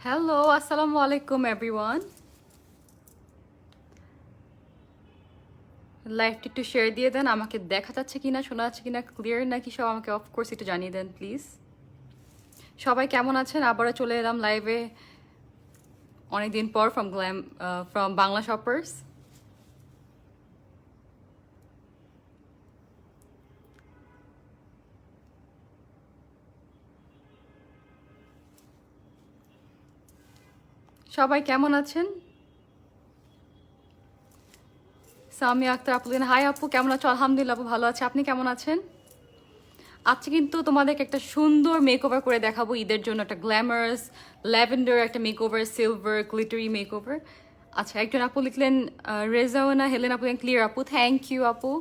Hello, আসসালামু আলাইকুম everyone. লাইভটি একটু শেয়ার দিয়ে দেন। আমাকে দেখা যাচ্ছে কিনা, শোনা যাচ্ছে কিনা, ক্লিয়ার নাকি সব আমাকে অফকোর্স একটু জানিয়ে দেন প্লিজ। সবাই কেমন আছেন? আবারও চলে এলাম লাইভে অনেকদিন পর ফ্রম বাংলা শপার্স। সবাই কেমন আছেন? সামিয়া আক্তার আপু, হাই আপু, কেমন আছো? আলহামদুলিল্লাহ আপু, ভালো আছে। আপনি কেমন আছেন? আজকে কিন্তু তোমাদেরকে একটা সুন্দর মেকওভার করে দেখাবো ঈদের জন্য, একটা গ্ল্যামারাস ল্যাভেন্ডার একটা মেকওভার, সিলভার গ্লিটারি মেকওভার। আচ্ছা, একজন আপু লিখলেন রেজাওনা হেলেন আপু, ক্লিয়ার আপু, থ্যাংক ইউ আপু।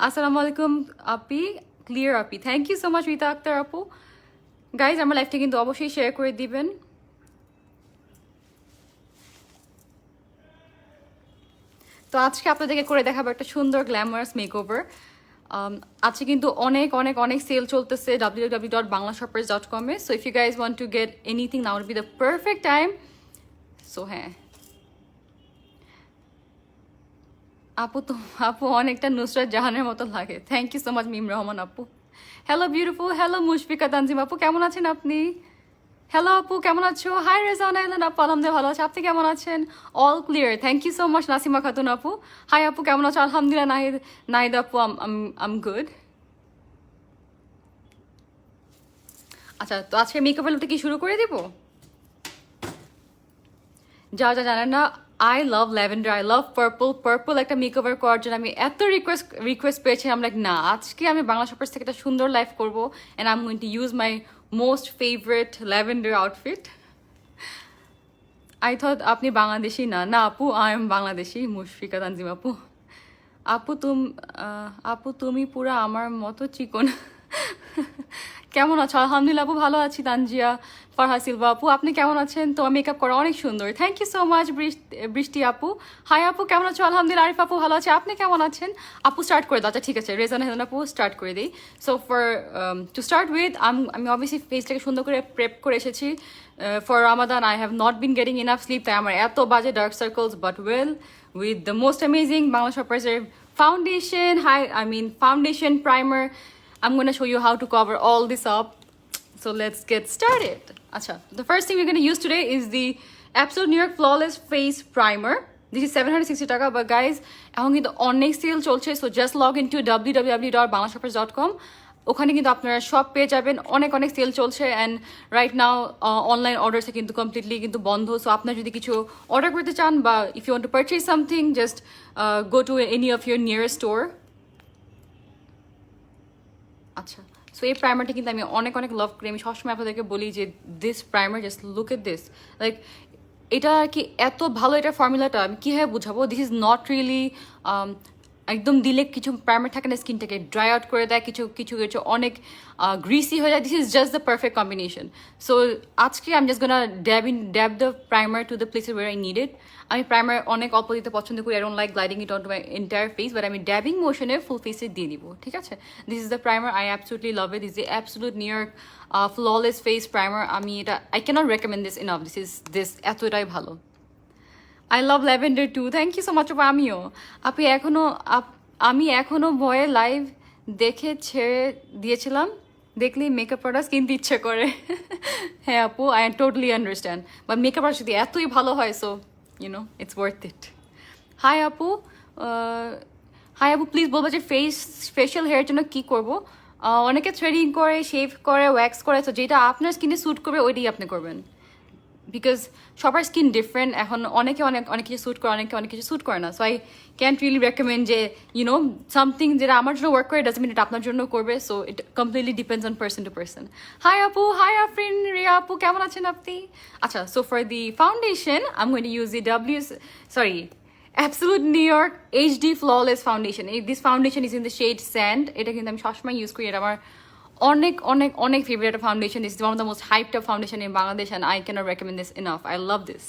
আসসালামু আলাইকুম আপি, ক্লিয়ার আপি, thank you so much Rita Akter আপু। গাইজ, আমার লাইফটা কিন্তু অবশ্যই শেয়ার করে দিবেন। তো আজকে আপনাদেরকে করে দেখাবো একটা সুন্দর গ্ল্যামারাস মেকওভার। আজকে কিন্তু অনেক অনেক অনেক সেল চলতেছে www.banglashoppers.com এ। So if you guys want to get anything, now will be the perfect time. So হ্যাঁ আপু, তো আপু অনেকটা নুসরাত জাহানের মতো লাগে। Thank you so much Mim Rahman আপু। Hello beautiful, hello Mushfika Tanzim আপু, কেমন আছেন আপনি? হ্যালো আপু, কেমন আছো? হাই রেজানা এলেন আপু, আলহামদুলিল্লাহ ভালো আছে। আপনি কেমন আছেন? All clear, thank you so much Nasima Khatun আপু। হাই আপু, কেমন আছো? আলহামদুলিল্লাহ। নাহিদ নাহিদ আপু, আম গুড। আচ্ছা, তো আজকে মেকআপ লুকটা কি শুরু করে দিব? যা যা জানেন না, I love lavender, I love purple. Purple একটা মেকওভার করার জন্য আমি এত রিকোয়েস্ট পেয়েছি। আমি লাইক, না, আজকে আমি বাংলা শপার্স থেকে একটা সুন্দর লাইফ করবো, and I am going to use my most favourite lavender outfit. I thought আপনি বাংলাদেশি। না না আপু, আই এম বাংলাদেশি, মুশফিকা তানজিম আপু। আপু আপু তুমি পুরা আমার মতো চিকন। কেমন আছো? আলহামদুলিল্লাহ আপু, ভালো আছি। তানজিয়া ফারহা সিলভা আপু, আপনি কেমন আছেন? তোমার মেকআপ করা অনেক সুন্দর, থ্যাংক ইউ সো মাচ। বৃষ্টি আপু, হাই আপু, কেমন আছো? আলহামদুলিল্লাহ। আরিফ আপু, ভালো আছে। আপনি কেমন আছেন? আপু স্টার্ট করে দাও। আচ্ছা ঠিক আছে, রেজান হেজান আপু স্টার্ট করে দিই। So for to start with, আমি অবভিয়াসলি ফেসটাকে সুন্দর করে প্রেপ করে এসেছি for Ramadan. I have not been getting enough sleep, তাই আমার এত বাজে dark circles, but well, with the most amazing Bangla Shoppers foundation, foundation primer. I'm going to show you how to cover all this up. So let's get started. Acha, the first thing we're going to use today is the Absolute New York Flawless Face Primer. This is 760 টাকা, but guys, এখন কিন্তু অনেক sale চলছে, so just log into www.banglashoppers.com. ওখানে কিন্তু আপনারা সব পেয়ে যাবেন। অনেক অনেক সেল চলছে, অ্যান্ড রাইট নাও অনলাইন অর্ডারসে কিন্তু কমপ্লিটলি কিন্তু বন্ধ। সো আপনার যদি কিছু অর্ডার করতে চান, বা if you want to purchase something, just go to any of your nearest store. আচ্ছা, সো এই প্রাইমারটা কিন্তু আমি অনেক অনেক লাভ করি। আমি সবসময় আপনাদেরকে বলি যে this primer, just look at this, like এটা আর কি এত ভালো, এটা ফর্মুলাটা আমি কীভাবে বুঝাবো। দিস ইজ নট রিয়েলি একদম দিলে কিছু প্রাইমার থাকে না, স্কিনটাকে ড্রাই আউট করে দেয়, কিছু কিছু কিছু অনেক গ্রিসি হয়ে যায়। This is just the perfect combination. So আজকে আমি just gonna dab the primer to the places where I need it. আমি প্রাইমার অনেক অল্প দিতে পছন্দ করি, I don't like gliding it on to my entire face, but আমি dabbing মোশনে ফুল ফেসে দিয়ে দিব, ঠিক আছে? This is the primer, I absolutely love it. This is Absolute New York flawless face primer. আমি এটা, I can't recommend this enough. This এতটাই ভালো। I love lavender too, thank you so much. আমিও আপনি আমি এখনো ভয়ে লাইভ দেখে ছেড়ে দিয়েছিলাম, দেখলেই মেকআপ প্রোডাক্টস কিনতে ইচ্ছে করে। হ্যাঁ আপু, I totally understand, but makeup product যদি এতই ভালো হয়, so it's worth it. Hi আপু, হাই আপু, প্লিজ বলবো যে ফেশিয়াল হেয়ারের জন্য কী করবো? অনেকে থ্রেডিং করে, শেভ করে, ওয়্যাক্স করে, তো যেটা আপনার স্কিনে স্যুট করবে ওইটাই আপনি করবেন, বিকজ সবার স্কিন ডিফারেন্ট। এখন অনেকে অনেক অনেক কিছু স্যুট করে, অনেকে অনেক কিছু স্যুট করে না। So I can't really recommend যে সামথিং যেটা আমার জন্য ওয়ার্ক করে ডাজন্ট মিন এটা আপনার জন্য করবে। So it completely depends on person to person. Hi আপু, হাই আফরিন, রিয়া আপু, কেমন আছেন আপনি? আচ্ছা, so for the foundation I am going to use the Absolute New York HD Flawless Foundation. This foundation is in the shade Sand. এটা কিন্তু আমি সবসময় ইউজ করি, এটা আমার অনেক অনেক অনেক favourite foundation. This is one of the most hyped up foundation in Bangladesh, and I can't recommend this enough. I love this.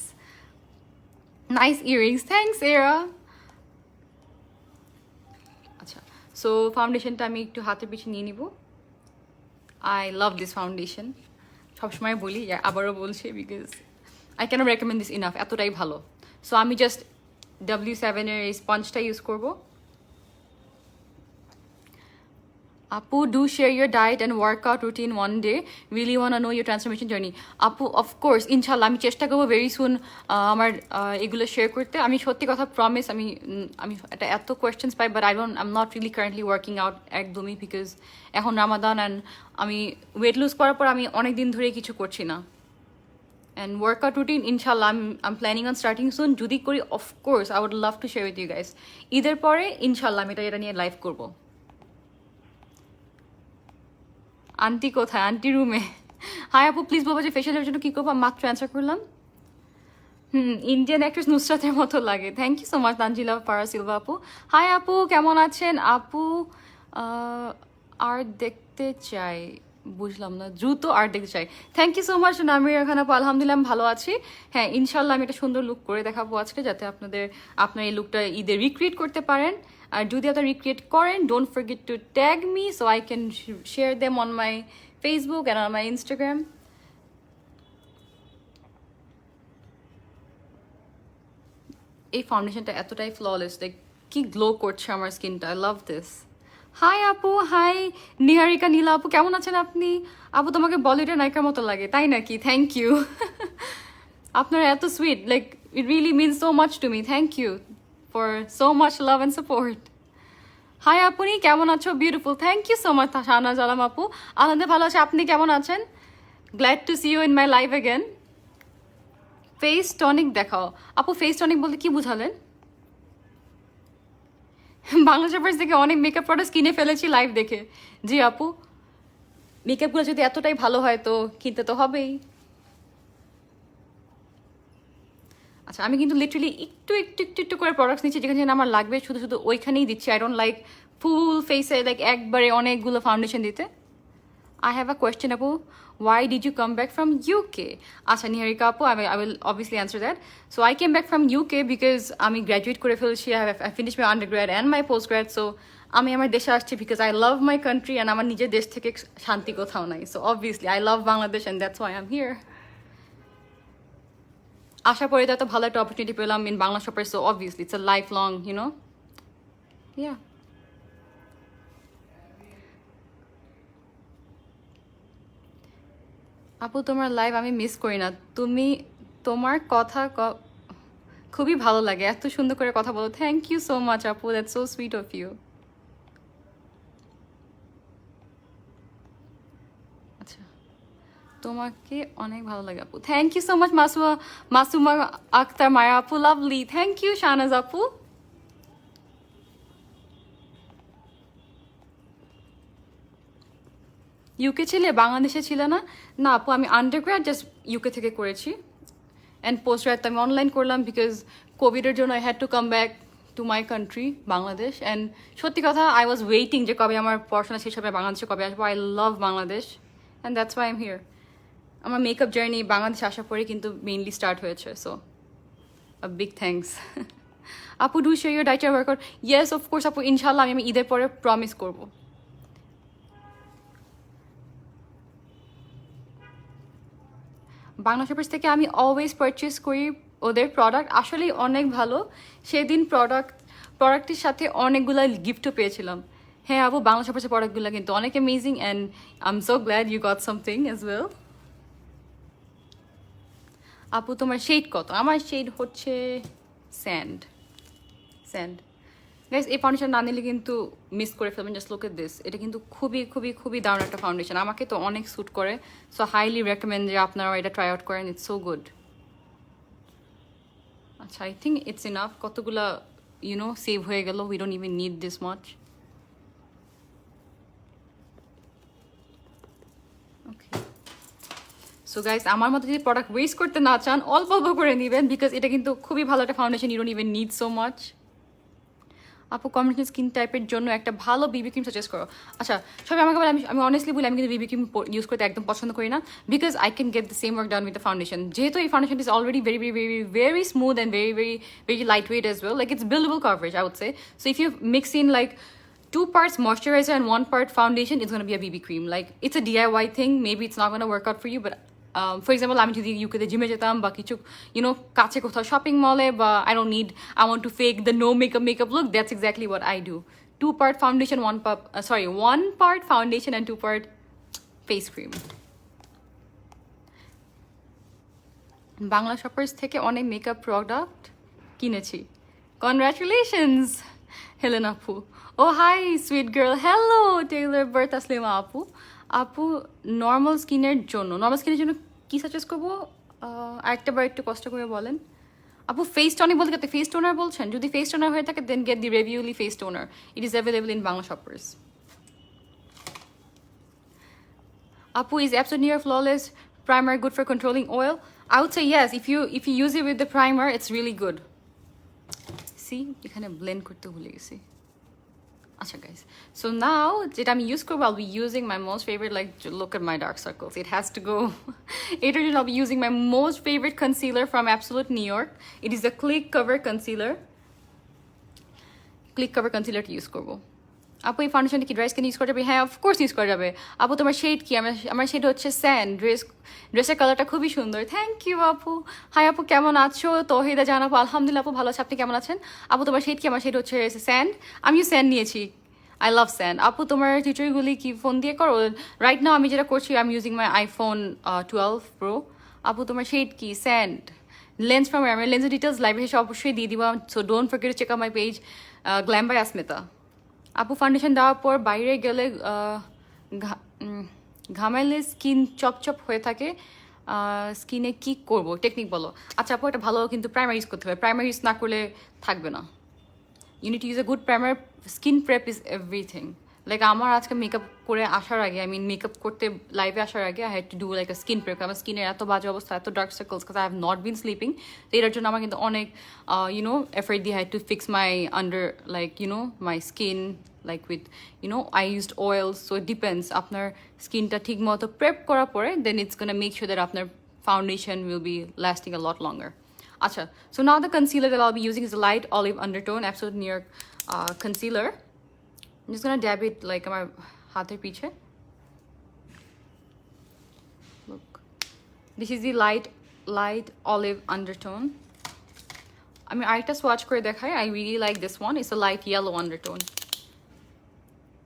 Nice earrings, thanks এরা। আচ্ছা, সো ফাউন্ডেশনটা আমি একটু হাতের পিছিয়ে নিয়ে নিব। আই লাভ দিস ফাউন্ডেশন, সবসময় বলি, আবারও বলছি, because I can recommend this enough, এতটাই ভালো। সো আমি জাস্ট W7 এর এই স্পঞ্জটা ইউজ করবো। Apu, do share your diet and workout routine one day. Really want to know your transformation journey. Apu, of course, inshallah, আমি চেষ্টা করবো very soon আমার এগুলো শেয়ার করতে। আমি সত্যি কথা প্রমিস, আমি এটা এত questions pi, but I'm not really currently working out একদমই, বিকজ এখন রামাদান অ্যান্ড আমি ওয়েট লুজ করার পর আমি অনেক দিন ধরে কিছু করছি না। And workout routine, inshallah, I'm planning on starting soon. যদি করি, of course, I would love to share with you guys. ঈদের পরে ইনশাল্লাহ আমি এটা নিয়ে লাইভ করবো। আন্টি কোথায়? আন্টি রুমে। হাই আপু, প্লিজ বলবো যে ফেশিয়ালের জন্য কী করবো? মাত্র অ্যান্সার করলাম। ইন্ডিয়ান অ্যাক্ট্রেস নুসরাতের মতো লাগে। Thank you so much Tanzila Para Silva আপু। হাই আপু, কেমন আছেন? আপু আর দেখতে চাই, বুঝলাম না। দ্রুত আর দেখতে চাই। Thank you so much Namira Khan আপু। আলহামদুলিল্লাহ আমি ভালো আছি। হ্যাঁ, ইনশাল্লাহ আমি একটা সুন্দর লুক করে দেখাবো আজকে, যাতে আপনার এই লুকটা ঈদে রিক্রিয়েট করতে পারেন। আর যদি আপনারা রিক্রিয়েট করেন, don't forget to tag me so I can share them on my Facebook and on my Instagram. এই ফাউন্ডেশনটা এতটাই ফ্ললেস, লাইক কি গ্লো করছে আমার স্কিনটা। I love this. হাই আপু, হাই নিহারিকা নীলা আপু, কেমন আছেন আপনি? আপু তোমাকে বলিউডের নায়িকার মতো লাগে, তাই নাকি? Thank you. আপনার এত sweet, like it really means so much to me. Thank you for so much love and support. Hi আপনি কেমন আছো? Beautiful, thank you so much Shahnaz Alam আপু। আনন্দে ভালো আছে, আপনি কেমন আছেন? Glad to see you in my life again. Face tonic দেখাও আপু। ফেস টনিক বলতে কি বুঝালেন? বাংলা শপার্স থেকে অনেক মেকআপ প্রোডাক্টস কিনে ফেলেছি লাইভ দেখে। জি আপু, মেকআপগুলো যদি এতটাই ভালো হয় তো কিনতে তো হবেই। আচ্ছা, আমি কিন্তু লিটারালি একটু করে প্রোডাক্টস নিচ্ছি, যেখানে আমার লাগবে শুধু শুধু ওইখানেই দিচ্ছি। আই ডোন্ট লাইক ফুল ফেসে লাইক একবারে অনেকগুলো ফাউন্ডেশন দিতে। I have a question, Apu. Why did you come back from UK? Acha Niharika Apu, I will obviously answer that. So I came back from UK because আমি graduate করে ফেলেছি। I finished my undergrad and my postgrad. So আমি আমার দেশে আসছি because I love my country and আমার নিজের দেশ থেকে শান্তি কোথাও নাই। So obviously I love Bangladesh and that's why I'm here. আশা পরে তো এত ভালো একটা opportunity পেলাম in Bangla Shoppers, so obviously it's a lifelong, you know? Yeah. আপু তোমার লাইভ আমি মিস করি না। তোমার কথা খুবই ভালো লাগে, এত সুন্দর করে কথা বলো। থ্যাংক ইউ সো মাচ আপু, that's so sweet of you. আচ্ছা, তোমাকে অনেক ভালো লাগে আপু। Thank you so much Masuma Aktar Maya আপু, লাভলি। থ্যাংক ইউ শাহনাজ আপু। ইউকে ছিলে, বাংলাদেশে ছিল না? না আপু, আমি আন্ডারগ্র্যাড জাস্ট ইউকে থেকে করেছি, অ্যান্ড পোস্ট গ্র্যাড তো আমি অনলাইন করলাম বিকজ কোভিডের জন্য I had to come back to my country Bangladesh. And সত্যি কথা, আই ওয়াজ ওয়েটিং যে কবে আমার পড়াশোনা শেষ হবে, বাংলাদেশে কবে আসবো। I love Bangladesh and that's why I am here. আমার মেকআপ জার্নি বাংলাদেশে আসার পরে কিন্তু মেইনলি স্টার্ট হয়েছে। So a big thanks. আপু, do share your diet workout. Yes of course আপু, ইনশাল্লাহ আমি ঈদের পরে প্রমিস করবো। বাংলা শপার্স থেকে আমি অলওয়েজ পারচেস করি ওদের প্রোডাক্ট, আসলেই অনেক ভালো। সেদিন প্রোডাক্টের সাথে অনেকগুলো গিফটও পেয়েছিলাম। হ্যাঁ আপু, বাংলা শপার্সের প্রোডাক্টগুলো কিন্তু অনেক amazing and I am so glad you got something as well. আপু তোমার শেড কত? আমার শেড হচ্ছে স্যান্ড। গাইস, এই ফাউন্ডেশন না নিলে কিন্তু মিস করে ফেলবেন। Just look at this. এটা কিন্তু খুবই দারুণ একটা ফাউন্ডেশন, আমাকে তো অনেক স্যুট করে। সো হাইলি রেকমেন্ড যে আপনারা এটা ট্রাই আউট করেন, ইটস সো গুড। আচ্ছা, আই থিঙ্ক ইটস ইনাফ। কতগুলা সেভ হয়ে গেল। We don't even need this much. Okay, so guys, আমার মতো যদি প্রোডাক্ট ওয়েস্ট করতে না চান, অল্প করে নেবেন বিকজ এটা কিন্তু খুবই ভালো একটা foundation. You don't even need so much. আপু, কম্বিনেশন স্কিন টাইপের জন্য একটা ভালো বিবি ক্রিম সাজেস্ট করো। আচ্ছা, সবাই আমাকে বলে, আমি অনেস্টলি বলি আমি কিন্তু বিবি ক্রিম ইউজ করতে একদম পছন্দ করি না because I can get the same work done with the foundation. যেহেতু এই foundation is already very smooth and very light weight as well, like it's buildable coverage I would say. So if you mix in like 2 parts moisturizer and 1 part foundation, it's going to be a BB cream. Like, it's a DIY thing. Maybe it's not going to work out for you, but for example আমি যদি ইউকেতে জিমে যেতাম বা কিছু কাছে কোথাও shopping মলে বা I want to fake the no makeup look, that's exactly what I do. 2 part foundation, 1 part foundation and 2 part face cream. Bangla shoppers থেকে অনেক মেকআপ প্রোডাক্ট কিনেছি। কনগ্রাচুলেশনস হেলেন আপু। Oh hi sweet girl, hello Taylor birth Aslima আপু। আপু normal স্কিনের জন্য কি suggest করবো আরেকটাবার একটু কষ্ট করে বলেন আপু। ফেস টনিক বলতে গেলে ফেস টোনার বলছেন, যদি ফেস টোনার হয়ে থাকে then get the Revuele face toner, it is available in Bangla shoppers. Apu, is Absolute Near Flawless Primer good for controlling oil? I would say yes. If you use it with the primer, it's really good. See, এখানে blend করতে ভুলে গেছি। আচ্ছা guys, so now যেটা আমি use করবো, I'll be using my most favorite, like look at my dark circles, it has to go. I'll be using my most favorite concealer from Absolute New York. It is a Click Cover Concealer. Click Cover Concealer use করবো। আপু এই ফাউন্ডেশনটা কি dry skin use করা যাবে? হ্যাঁ of course use করা যাবে। আপু তোমার শেড কি? আমার শেড হচ্ছে স্যান্ড। ড্রেসের কালারটা খুবই সুন্দর। থ্যাংক ইউ আপু। হাই আপু কেমন আছো? তহিদা জান আপু আলহামদুলিল্লাহ আপু ভালো আছে, আপনি কেমন আছেন? আপু তোমার শেড কি? আমার শেড হচ্ছে স্যান্ড। আমিও স্যান্ড নিয়েছি, আই লাভ স্যান্ড। আপু তোমার টিউটোরিয়ালগুলি কি ফোন দিয়ে করো? রাইট নাও আমি যেটা করছি, I am using my iPhone 12 Pro। আপু তোমার শেড কি? স্যান্ড। লেন্স ফ্রম আমার লেন্সের ডিটেলস লাইভে এসে অবশ্যই দিয়ে দিব, so don't forget to check out my page glam by Asmita. আপু ফাউন্ডেশন দেওয়ার পর বাইরে গেলে ঘামাইলে স্কিন চপচপ হয়ে থাকে, স্কিনে কি করব টেকনিক বলো। আচ্ছা আপু এটা ভালো, কিন্তু প্রাইমার ইউজ করতে হবে, প্রাইমার ইউজ না করলে থাকবে না। You need to use a good primer. Skin prep is everything. Like আমার আজকে মেকআপ করে আসার আগে, মেকআপ করতে লাইভে আসার আগে I had to do like a skin prep. আমার স্কিনের এত বাজে অবস্থা, এত ডার্ক সার্কলস, কাজ I have not been sleeping. তো এটার জন্য আমার কিন্তু অনেক এফর্ট দিয়ে had to fix my under my skin like with I used oils, so it depends আপনার স্কিনটা ঠিক মতো প্রেপ করার পরে then it's gonna make sure that আপনার foundation will be lasting a lot longer. আচ্ছা, so now the concealer that I'll be using is a light olive undertone Absolute New York concealer. I'm just gonna dab it like আমার হাতের পিছে। Look, this is the light olive undertone. আমি আরেকটা swatch করে দেখাই, I really like this one. It's a light yellow undertone.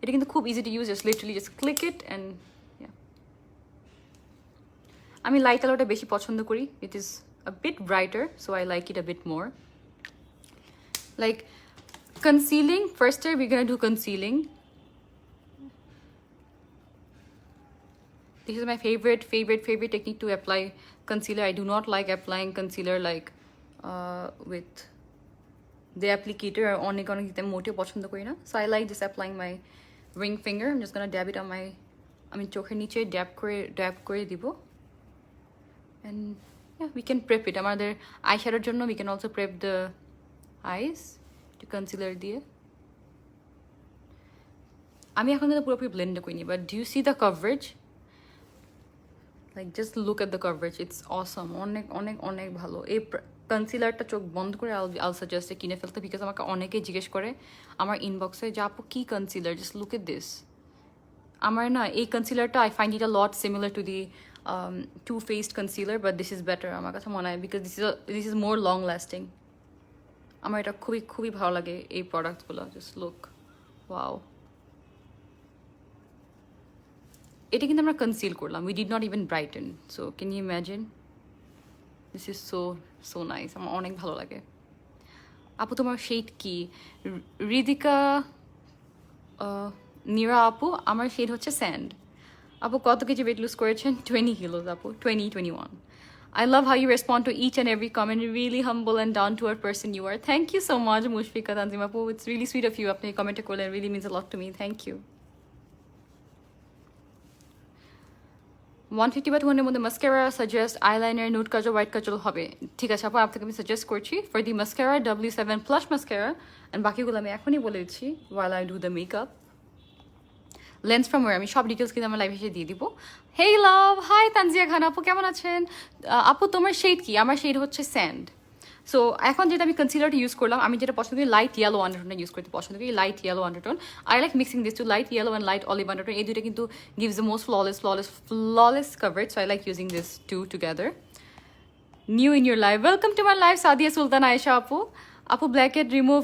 এটা কিন্তু খুব easy to use, just literally just click it and আমি লাইট কালারটা বেশি পছন্দ করি। It is a bit brighter, so I like it a bit more. Like concealing, ফার্স্টে we gonna do concealing. This is my favorite technique to apply concealer. I do not like applying concealer like with the applicator. অনেক দিতে মোটেও পছন্দ করি না, so I like just applying my ring finger. I'm just gonna dab it on my চোখের নিচে dab করে দিব, and yeah, we can prep it. আমাদের আই শ্যাডোর জন্য we can also prep the eyes to concealer দিয়ে। আমি এখন কিন্তু পুরোপুরি ব্লেন্ড করিনি, but do you see the coverage? Like just look at the coverage, it's awesome. অনেক ভালো। এই কনসিলারটা চোখ বন্ধ করে I'll suggest কিনে ফেলতে, বিকজ আমাকে অনেকেই জিজ্ঞেস করে আমার ইনবক্সে যে আপু কি concealer, just look at this. আমার না এই কনসিলারটা I find it a lot similar to the Too Faced concealer, but this is better আমার কাছে মনে হয়, because this is more long lasting. আমার এটা খুবই ভালো লাগে এই প্রোডাক্টগুলো। Just look, wow. এটা কিন্তু আমরা কনসিল করলাম, we did not even brighten, so can you imagine? This is so nice. আমার অনেক ভালো লাগে। আপু তোমার শেড কি? রিদিকা নীরা আপু, আমার শেড হচ্ছে স্যান্ড। আপু কত কেজি ওয়েট লুজ করেছেন? 20 kilos আপু, 21. I love how you respond to each and every comment. Really humble and down to earth person you are. Thank you so much Mushfika Tanzim আপু, it's really sweet of you. আপনি কমেন্টে করলেন, really means a lot to me. Thank you. 150 বা 200 মধ্যে mascara suggest, eyeliner, nude কাজল, white কাজল হবে। ঠিক আছে আপু, আপনাকে আমি সাজেস্ট করছি for the mascara W7 plus mascara, and বাকিগুলো আমি এখনই বলে দিচ্ছি while I do the makeup. Lens from where আমি সব ডিটেলস কিন্তু আমার লাইভ এসে দিয়ে দিব। হেই লাভ, হাই তানজিয়া খান আপু কেমন আছেন? আপু তোমার শেড কি? আমার শেড হচ্ছে স্যান্ড। সো এখন যেটা আমি কনসিলারটা ইউজ করলাম, আমি যেটা পছন্দ করি লাইট ইয়েলো আন্ডারটোনটা ইউজ করতে পছন্দ করি, light yellow undertone. I like mixing this to light yellow and light olive undertone. এই দুইটা কিন্তু gives the most flawless coverage, so I like using this two together. New in your life, welcome to my life, Sadia Sultan Aisha আপু। আপু blackhead remove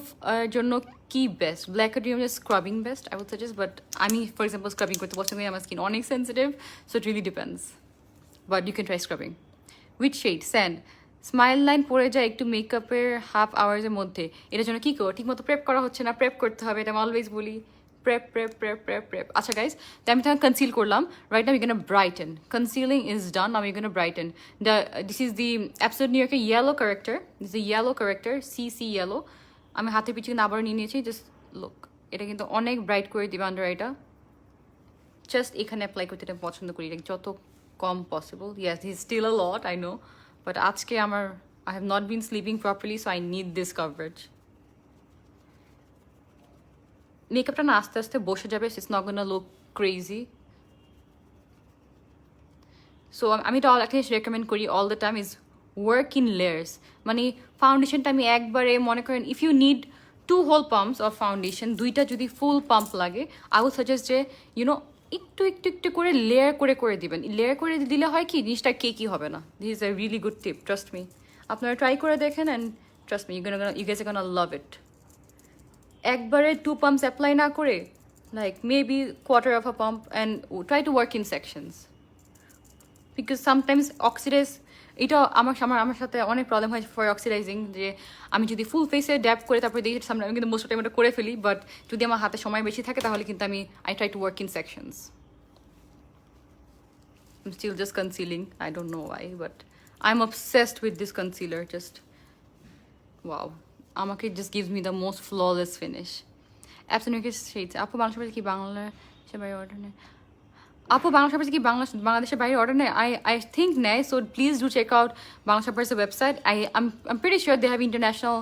জন্য কি বেস্ট? Blackhead remove scrubbing best I would suggest, but আমি for example scrubbing করতে পছন্দ করি, আমার স্কিন অনেক sensitive, so it really depends, but you can try scrubbing. With shade sand smile line পড়ে যায় একটু মেকআপের হাফ আওয়ার্সের মধ্যে, এটার জন্য কী করো? ঠিকমতো প্রেপ করা হচ্ছে না, প্রেপ করতে হবে, এটা আমি অলওয়েজ বলি, প্রেপ। আচ্ছা গাইজ, তো আমি তখন কনসিল করলাম, right now you gonna brighten, concealing is done, now you gonna brighten. This is the absolute new ইয়র্কের yellow corrector, this is yellow corrector, see yellow. আমি হাতের পিছনে আবার নিয়ে নিয়েছি, জাস্ট লুক, এটা কিন্তু অনেক ব্রাইট করে দিবে আন্ডার আইটা। জাস্ট এখানে অ্যাপ্লাই করতে এটা পছন্দ করি, এটা যত কম possible. Yes, this still a lot, I know, but আজকে আমার I have not been sleeping properly, so I need this coverage. মেকআপটা না আস্তে আস্তে বসে যাবে, it's not gonna look crazy. So আমি এটা অ্যাটলিস্ট রেকমেন্ড করি all the time is work in layers. মানে ফাউন্ডেশনটা আমি একবারে মনে করেন, if you need 2 whole pumps of foundation, দুইটা যদি ফুল পাম্প লাগে, আই উড সাজেস্ট যে ইউনো একটু করে লেয়ার করে দিবেন। লেয়ার করে দিলে হয় কি, জিনিসটা কেকই হবে না। This is a really good tip, trust me. আপনারা ট্রাই করে দেখেন and trust me, you guess gonna love it. একবারে 2 পাম্পস অ্যাপ্লাই না করে, like maybe quarter of a pump and try to work in sections, because sometimes oxidize, এটা আমার সাথে অনেক প্রবলেম হয় ফর অক্সিডাইজিং, যে আমি যদি ফুল ফেসে ড্যাপ করে তারপরে দেখি সামনে, আমি কিন্তু মোস্ট টাইম এটা করে ফেলি, বাট যদি আমার হাতে সময় বেশি থাকে তাহলে কিন্তু I try to work in sections. I'm still just concealing, I don't know why, but I'm obsessed with this concealer, just wow, আমাকে just gives me the most flawless finish. Absolutely shades. আপু বাংলাদেশের কি বাংলাদেশের বাইরে order নেই? আপু বাংলাদেশের কি বাংলাদেশের বাইরে অর্ডার নেই? I think নেয়, so please do check out Bangla Shoppers website. I'm pretty sure they have international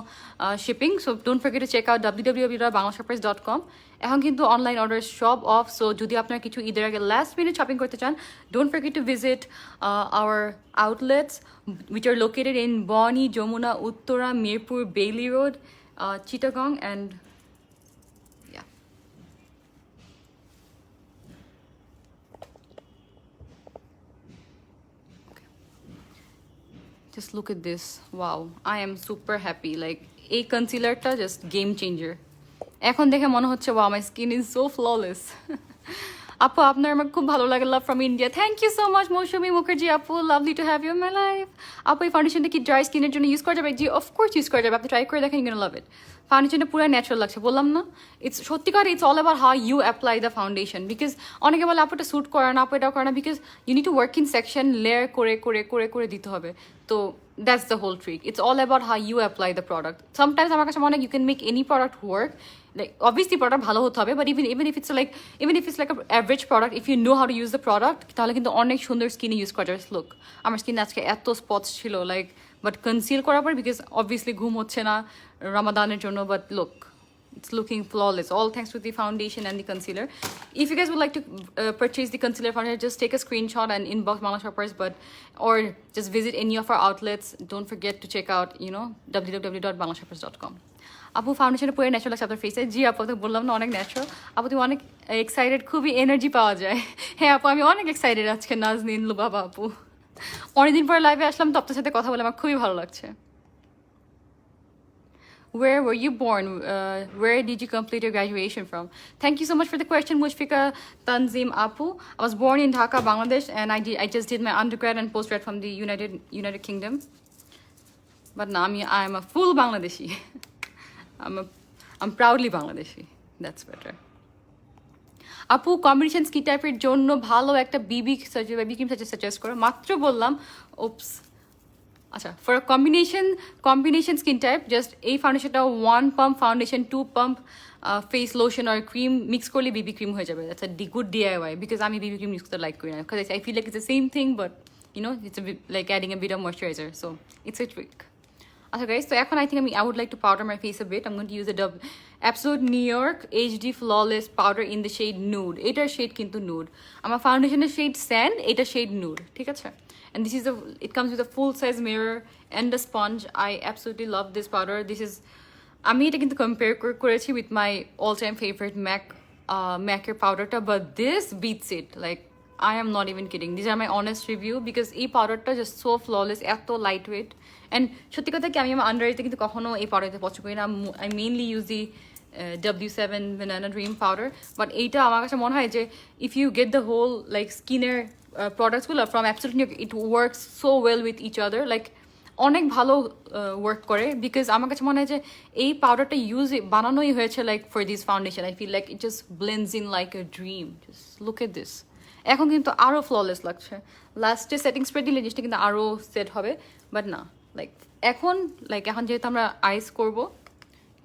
shipping, so don't forget to check out www.banglashoppers.com. এখন কিন্তু অনলাইন অর্ডার সব অফ, সো যদি আপনার কিছু ঈদের আগে লাস্ট মিনিট শপিং করতে চান, don't forget to visit our outlets which are located in Boni, Jamuna, Uttara, Mirpur, Bailey Road, Chittagong, and yeah. Just look at this. Wow, I am super happy. Like, এই কনসিলারটা just game changer. এখন দেখে মনে হচ্ছে wow, my skin is so flawless. আপু আপনার আমার খুব ভালো লাগে, love from India. Thank you so much Mousumi Mukherjee আপু, lovely to have you my life. আপু এই ফাউন্ডেশনটা কি ড্রাই স্কিনের জন্য ইউজ করা যাবে? জি অফকোর্স ইউজ করা যাবে, আপনি ট্রাই করে দেখেন, ইউ লাভ ইট। ফাউন্ডেশনটা পুরো ন্যাচারাল লাগছে, বললাম না? সত্যিকার it's all about how you apply the foundation, because অনেকে বলে আপু এটা স্যুট করে না, আপু এটাও করে না, because you need to work in section, layer করে দিতে হবে। তো that's the whole trick. It's all about how you apply the product. Sometimes আমার কাছে মনে হয় you can make any product work. Like obviously product ভালো হতে হবে, but even if it's like an average product, if you know how to use the product, তাহলে কিন্তু অনেক সুন্দর স্কিনে ইউজ করা যাবে। লুক, আমার স্কিন আজকে এত স্পটস ছিল, লাইক, বাট কনসিল করার পর, বিকজ অবভিয়াসলি ঘুম হচ্ছে না রামাদানের জন্য, but look, it's looking flawless, all thanks to the foundation and the concealer. If you guys would like to purchase the concealer foundation, just take a screenshot and inbox Bangla Shoppers, or just visit any of our outlets. Don't forget to check out www.banglashoppers.com. আপু ফাউন্ডেশনে পরে natural লাগছে আপনার ফেসে। জি আপু, তো বললাম না অনেক ন্যাচারাল। আপু তুমি অনেক এক্সাইটেড, খুবই এনার্জি পাওয়া যায়। হ্যাঁ আপু, আমি অনেক এক্সাইটেড আজকে, নাজনীন লুবাবা আপু। অনেকদিন পরে লাইভে আসলাম তো, আপনার সাথে কথা বলে আমার খুবই ভালো লাগছে। Where were you born? Where did you complete your graduation from? Thank you so much for the question, Mushfika Tanzim Apu. I was born in Dhaka, Bangladesh, and I just did my undergrad and postgrad from the United Kingdom. But now I am a full Bangladeshi. I'm proudly Bangladeshi. That's better. আপু combination skin টাইপের জন্য ভালো একটা বিবি cream suggest করো। মাত্র বললাম, oops. আচ্ছা, for combination skin type, just এই ফাউন্ডেশনটা 1 pump foundation, 2 pump face lotion আর ক্রিম মিক্স করলে বিবি ক্রিম হয়ে যাবে। That's a good DIY, because আমি বিবি ক্রিম ইউজ করতে লাইক করি না, because I feel like it's the same thing, but it's like adding a bit of moisturizer, so it's a trick. আচ্ছা guys, তো এখন I would like to powder my face a bit. I'm going to use a Absolute New York HD Flawless Powder in the shade Nude. এটার shade কিন্তু nude. আমার ফাউন্ডেশনের shade Sand, এটা shade nude. ঠিক আছে? And this is it comes with a full size mirror and a sponge. I absolutely love this powder. This is আমি এটা কিন্তু compare করেছি with my all-time favorite MAC-এর powderটা, but this beats it. Like, I am not even kidding. These are my honest review because এই পাউডারটা just so flawless, এত lightweight. And সত্যি কথা কি আমি আমার আন্ডার আইতে কিন্তু কখনো এই পাউডারটা পছন্দ করি না। I mainly use the W7 Banana Dream powder, but এইটা আমার কাছে মনে হয় যে if you get the whole like skinner productsগুলো from Absolute New York, it works so well with each other. Like অনেক ভালো ওয়ার্ক করে বিকজ আমার কাছে মনে হয় যে এই পাউডারটা বানানোই হয়েছে like for this foundation. I feel like it just blends in like a dream. Just look at this. এখন কিন্তু আরও ফ্ললেস লাগছে। লাস্টে সেটিং স্প্রে দিলে জিনিসটা কিন্তু আরও সেট হবে, বাট না এখন যেহেতু আমরা আইস করব,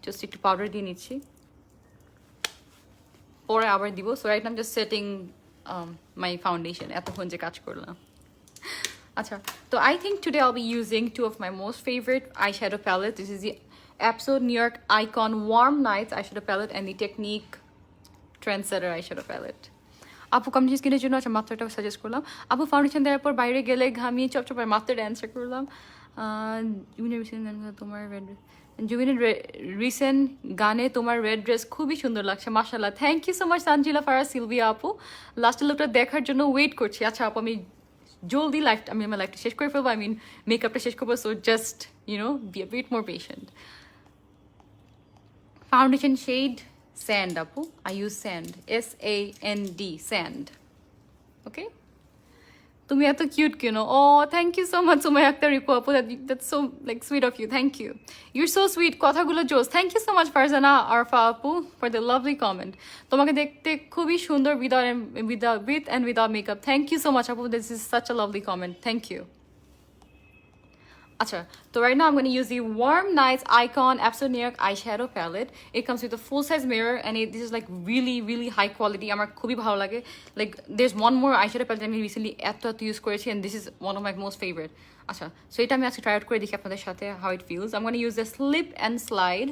জাস্ট একটু পাউডার দিয়ে নিচ্ছি, পরে আবার দিব। সো রাইট নাম জাস্ট সেটিং মাই ফাউন্ডেশন, এতক্ষণ যে কাজ করলাম। আচ্ছা, তো I think today I'll be using two of my most favorite eyeshadow palettes. This is the Absolute New York Icon Warm Nights eyeshadow palette and the Technique Trendsetter eyeshadow palette. আপু community স্কিনের জন্য আচ্ছা মাত্রাটা suggest করলাম। আপু foundation দেওয়ার পর বাইরে গেলে ঘামিয়ে চপচপার মাত্রাটা অ্যান্সার করলাম। তোমার রেড জুবিনের রিসেন্ট গানে তোমার রেড ড্রেস খুবই সুন্দর লাগছে, মাশাআল্লাহ। Thank you so much Tanzila Fara Sylvia আপু। লাস্টের লুকটা দেখার জন্য ওয়েট করছি। আচ্ছা আপু, আমি আমার লাইফটা শেষ করে ফেলবো, মেকআপটা শেষ করবো। So just be a bit more patient. Foundation shade sand আপু, I use sand, SAND, sand. Okay, তুমি এত কিউট কেন? Oh thank you so much Sumaiya Akter Ripu আপু, that's so like sweet of you, thank you, your so sweet, কথাগুলো জোস। Thank you so much Farzana Arfa আপু for the lovely comment. তোমাকে দেখতে খুবই সুন্দর with and without makeup. Thank you so much আপু, this is such a lovely comment, thank you. Acha, so right now I'm going to use the Warm Nights Icon Absolute New York eyeshadow palette. It comes with a full-size mirror and this is like really, really high quality. আমার খুবই ভালো লাগে। Like there's one more eyeshadow palette আমি recently এত use করেছি and this is one of my most favorite. আচ্ছা, so এটা আমি আজকে try out করে দেখি আপনাদের সাথে how it feels. I'm going to use the Slip and Slide.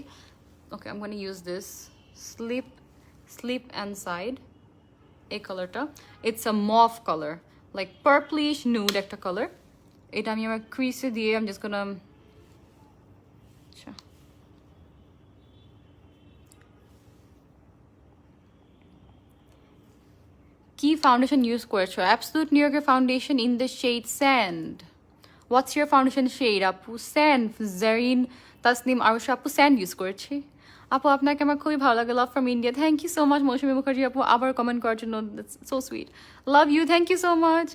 Okay, I'm going to use this Slip and Slide. এই কালারটা, it's a mauve color, like purplish nude একটা color. এটা আমি আমার ক্রিসে দিয়ে I'm just gonna কি foundation use করেছো? Absolute new ইয়র্কের foundation in the shade sand. What's your foundation shade আপু? স্যান্ড। জারিন তাসনিম আরুষা আপু, স্যান্ড ইউজ করেছি। আপু আপনাকে আমার খুবই ভালো লাগে, love from India. Thank you so much Mousumi Mukherjee আপু আবার কমেন্ট করার জন্য, so sweet, love you, thank you so much.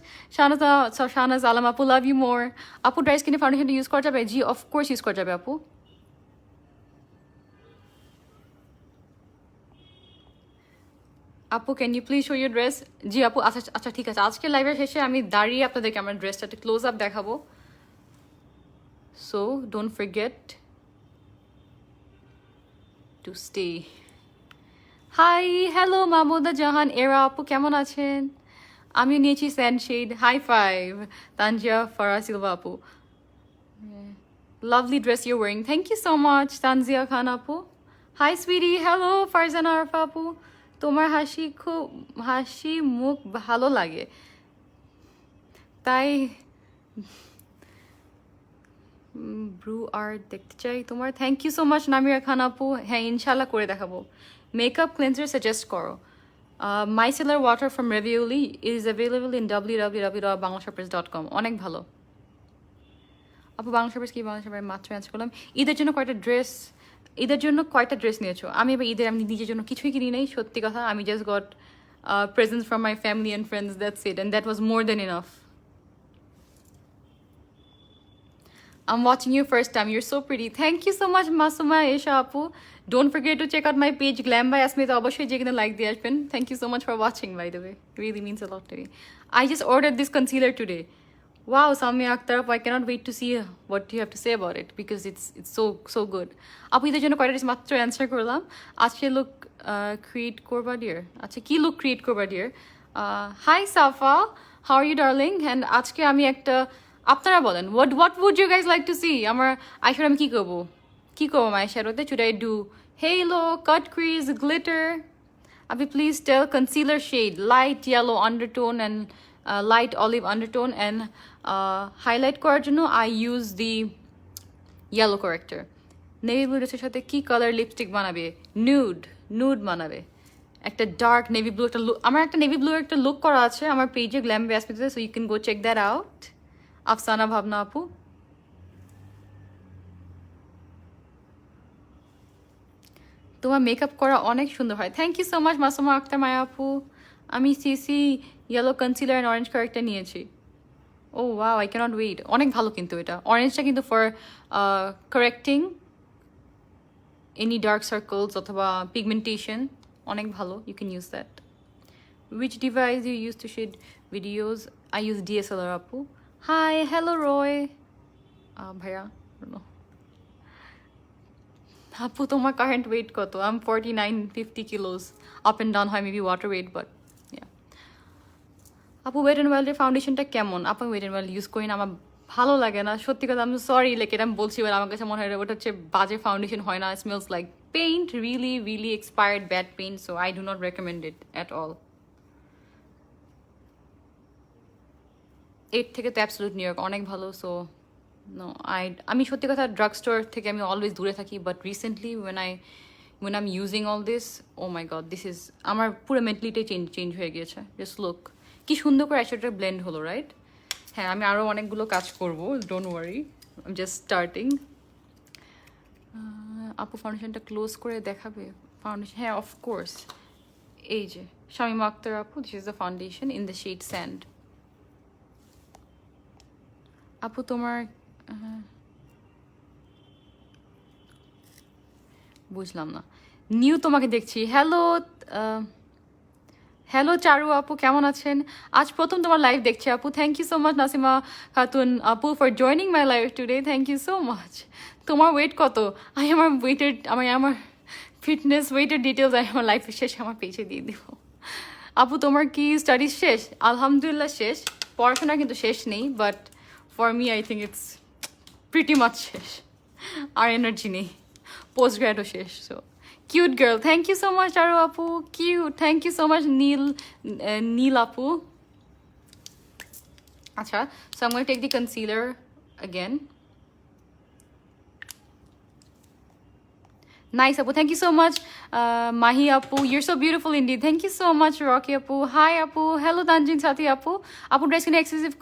Shahnaz Alam আপু, লাভ ইউ মোর। আপু ড্রাই স্কিনে ফাউন্ডেশনটা ইউজ করা যাবে? জি অফকোর্স ইউজ করা যাবে আপু। আপু can you please show your dress? জি আপু, আচ্ছা আচ্ছা ঠিক আছে, আজকে লাইভের শেষে আমি দাঁড়িয়ে আপনাদেরকে আমার ড্রেসটা একটু ক্লোজ আপ দেখাবো। So don't forget to stay. Hi hello Mahmuda Jahan এরা আপু, কেমন আছেন? আমি নিয়েছি sand shade. High five Tanzia Fara Silva আপু, lovely dress you wearing, thank you so much তানজিয়া Khan আপু। Hi sweetie, hello Farzana Arfa আপু, তোমার হাসি মুখ ভালো লাগে তাই ব্রু আর্ট দেখতে চাই তোমার। Thank you so much Namira Khan আপু। হ্যাঁ ইনশাল্লাহ করে দেখাবো। মেকআপ ক্লেন্সার সাজেস্ট করো। Micellar water from Revuele is available in www.banglashoppers.com। অনেক ভালো আপু। বাংলা শপার্স কি? বাংলা শপার মাত্র অ্যান্সার করলাম। ঈদের জন্য কয়টা ড্রেস নিয়েছো? আমি এবার ঈদের আমি নিজের জন্য কিছুই কিনি নাই, সত্যি কথা। আমি just got presents from my family and friends, that's it, and that was more then enough. I'm watching you first time. You're so pretty. Thank you so much, Masuma Esha Apu. Don't forget to check out my page, Glam by Asmita. Obviously, you're gonna like the Ashpin. Thank you so much for watching, by the way. It really means a lot to me. I just ordered this concealer today. Wow, Samia Akhtar, I cannot wait to see what you have to say about it because it's so good. Apu ider jonno koyta matro answer korlam. Ajke look create korba dear. Acha ki look create korba dear. Hi Safa, how are you darling? And ajke ami ekta আপনারা বলেন what would you guys like to see আমার eyeshadow আমি কি করবো আমার আইশ্যাডোতে should I do halo cut crease glitter Abhi please tell concealer shade light yellow undertone and light olive undertone and highlight করার জন্য I use the yellow corrector navy blue ড্রেসের সাথে কি কালার লিপস্টিক বানাবে nude বানাবে একটা dark navy blue একটা look আমার একটা নেভি ব্লু একটা লুক করা আছে আমার পেজে গ্ল্যাম ব্যাসমিতে so you can go check that out Afsana Bhabna আপু তোমার মেকআপ করা অনেক সুন্দর হয় thank you so much Masuma Aktar Maya আপু আমি CC yellow concealer and orange কারেক্টটা নিয়েছি oh wow I can't wait অনেক ভালো কিন্তু এটা অরেঞ্জটা কিন্তু for correcting any dark circles অথবা পিগমেন্টেশন অনেক ভালো you can use that which device you use to shade videos I use DSLR আপু হাই হ্যালো রয় ভাইয়া আপু তোমার কারেন্ট ওয়েট কত I am 49-50 kilos up and down হয় মেবি ওয়াটার ওয়েট বাট আপু ওয়েট অ্যান্ড ওয়াইল্ডের ফাউন্ডেশনটা কেমন আপু ওয়েট অ্যান্ড ওয়াইল্ড ইউজ করি না আমার ভালো লাগে না সত্যি কথা আমি সরি লাইক এটা আমি বলছি এবার আমার কাছে মনে হয় ওটা হচ্ছে বাজে ফাউন্ডেশন হয় না smells like paint really expired bad paint so I do not recommend it at all 8 থেকে তো অ্যাবসলিউট নিউ ইয়র্ক অনেক ভালো সো নো আমি সত্যি কথা ড্রাগ স্টোর থেকে আমি অলওয়েজ দূরে থাকি but recently when I'm using all this oh my god this is আমার পুরো মেন্টালিটি চেঞ্জ হয়ে গিয়েছে জাস্ট লুক কি সুন্দর করে আইশ্যাডোটা ব্লেন্ড হলো রাইট হ্যাঁ আমি আরও অনেকগুলো কাজ করবো don't worry I am just starting আপু ফাউন্ডেশনটা ক্লোজ করে দেখাবে ফাউন্ডেশন হ্যাঁ অফকোর্স এই যে শামিমা আক্তার আপু this is the foundation in the shade sand আপু তোমার বুঝলাম না নিউ তোমাকে দেখছি হ্যালো চারু আপু কেমন আছেন আজ প্রথম তোমার লাইভ দেখছি আপু thank you so much Nasima Khatun আপু for joining my live today thank you so much তোমার ওয়েট কত আমার ফিটনেস ওয়েটের ডিটেলস আমার লাইফের শেষে আমার পেজে দিয়ে দিব আপু তোমার কি স্টাডিজ শেষ আলহামদুলিল্লাহ শেষ পড়াশোনা কিন্তু শেষ নেই but for me I think it's pretty much শেষ আর এনার্জি নেই পোস্ট গ্র্যাডও শেষ so cute girl thank you so much Aru apu cute thank you so much Neil apu acha so I'm going to take the concealer again nice apu thank you so much Mahi apu you're so beautiful indeed thank you so much Rocky apu hi apu hello Tanjin Sati apu dress skin excessive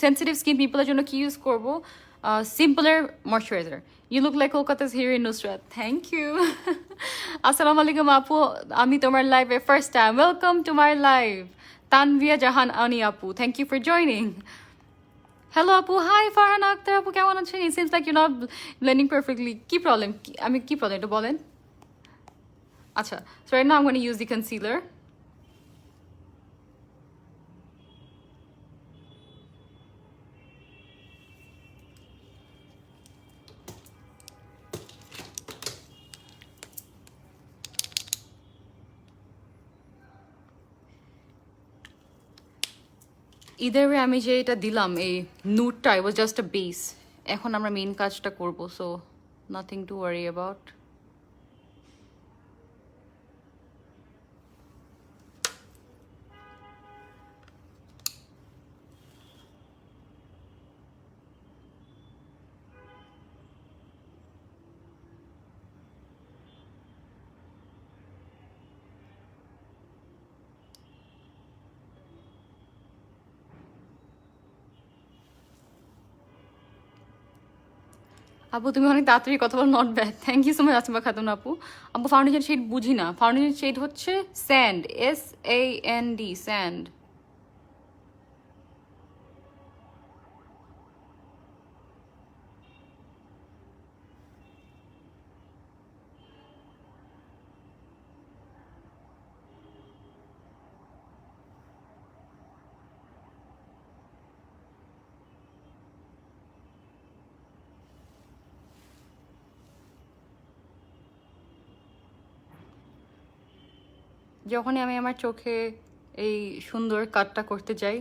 sensitive skin people er jonno ki use korbo simpler moisturizer You look like Kolkata's here in Nusrat. Thank you. Assalamu alaikum apu. Ami tomar live first time. Welcome to my live. Tanvia Jahan Ani apu. Thank you for joining. Hello apu. Hi Farhan Akhtar apu. Kemon achen? It seems like you're not blending perfectly. Ki problem? Ki problem? To bolen? Acha. So right now I'm going to use the concealer. Either way আমি যে এটা দিলাম এই নুডটা it was just a base এখন আমরা main কাজটা করব so nothing to worry about আপু তুমি অনেক তাড়াতাড়ি কথা বলো not bad thank you so much Asifa Khatun আপু আপু ফাউন্ডেশন শেড বুঝি না ফাউন্ডেশন শেড হচ্ছে স্যান্ড SAND স্যান্ড যখনই আমি আমার চোখে এই সুন্দর কাটটা করতে যাই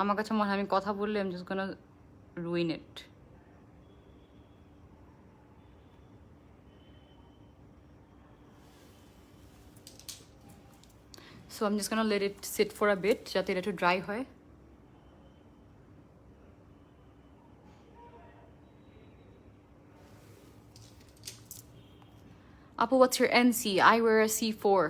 আমার কাছে মনে হয় আমি কথা বললে আমি just gonna ruin it. So I'm just gonna let it sit for a bit যাতে এটা একটু dry হয়. Apu, what's your NC? I wear a C4.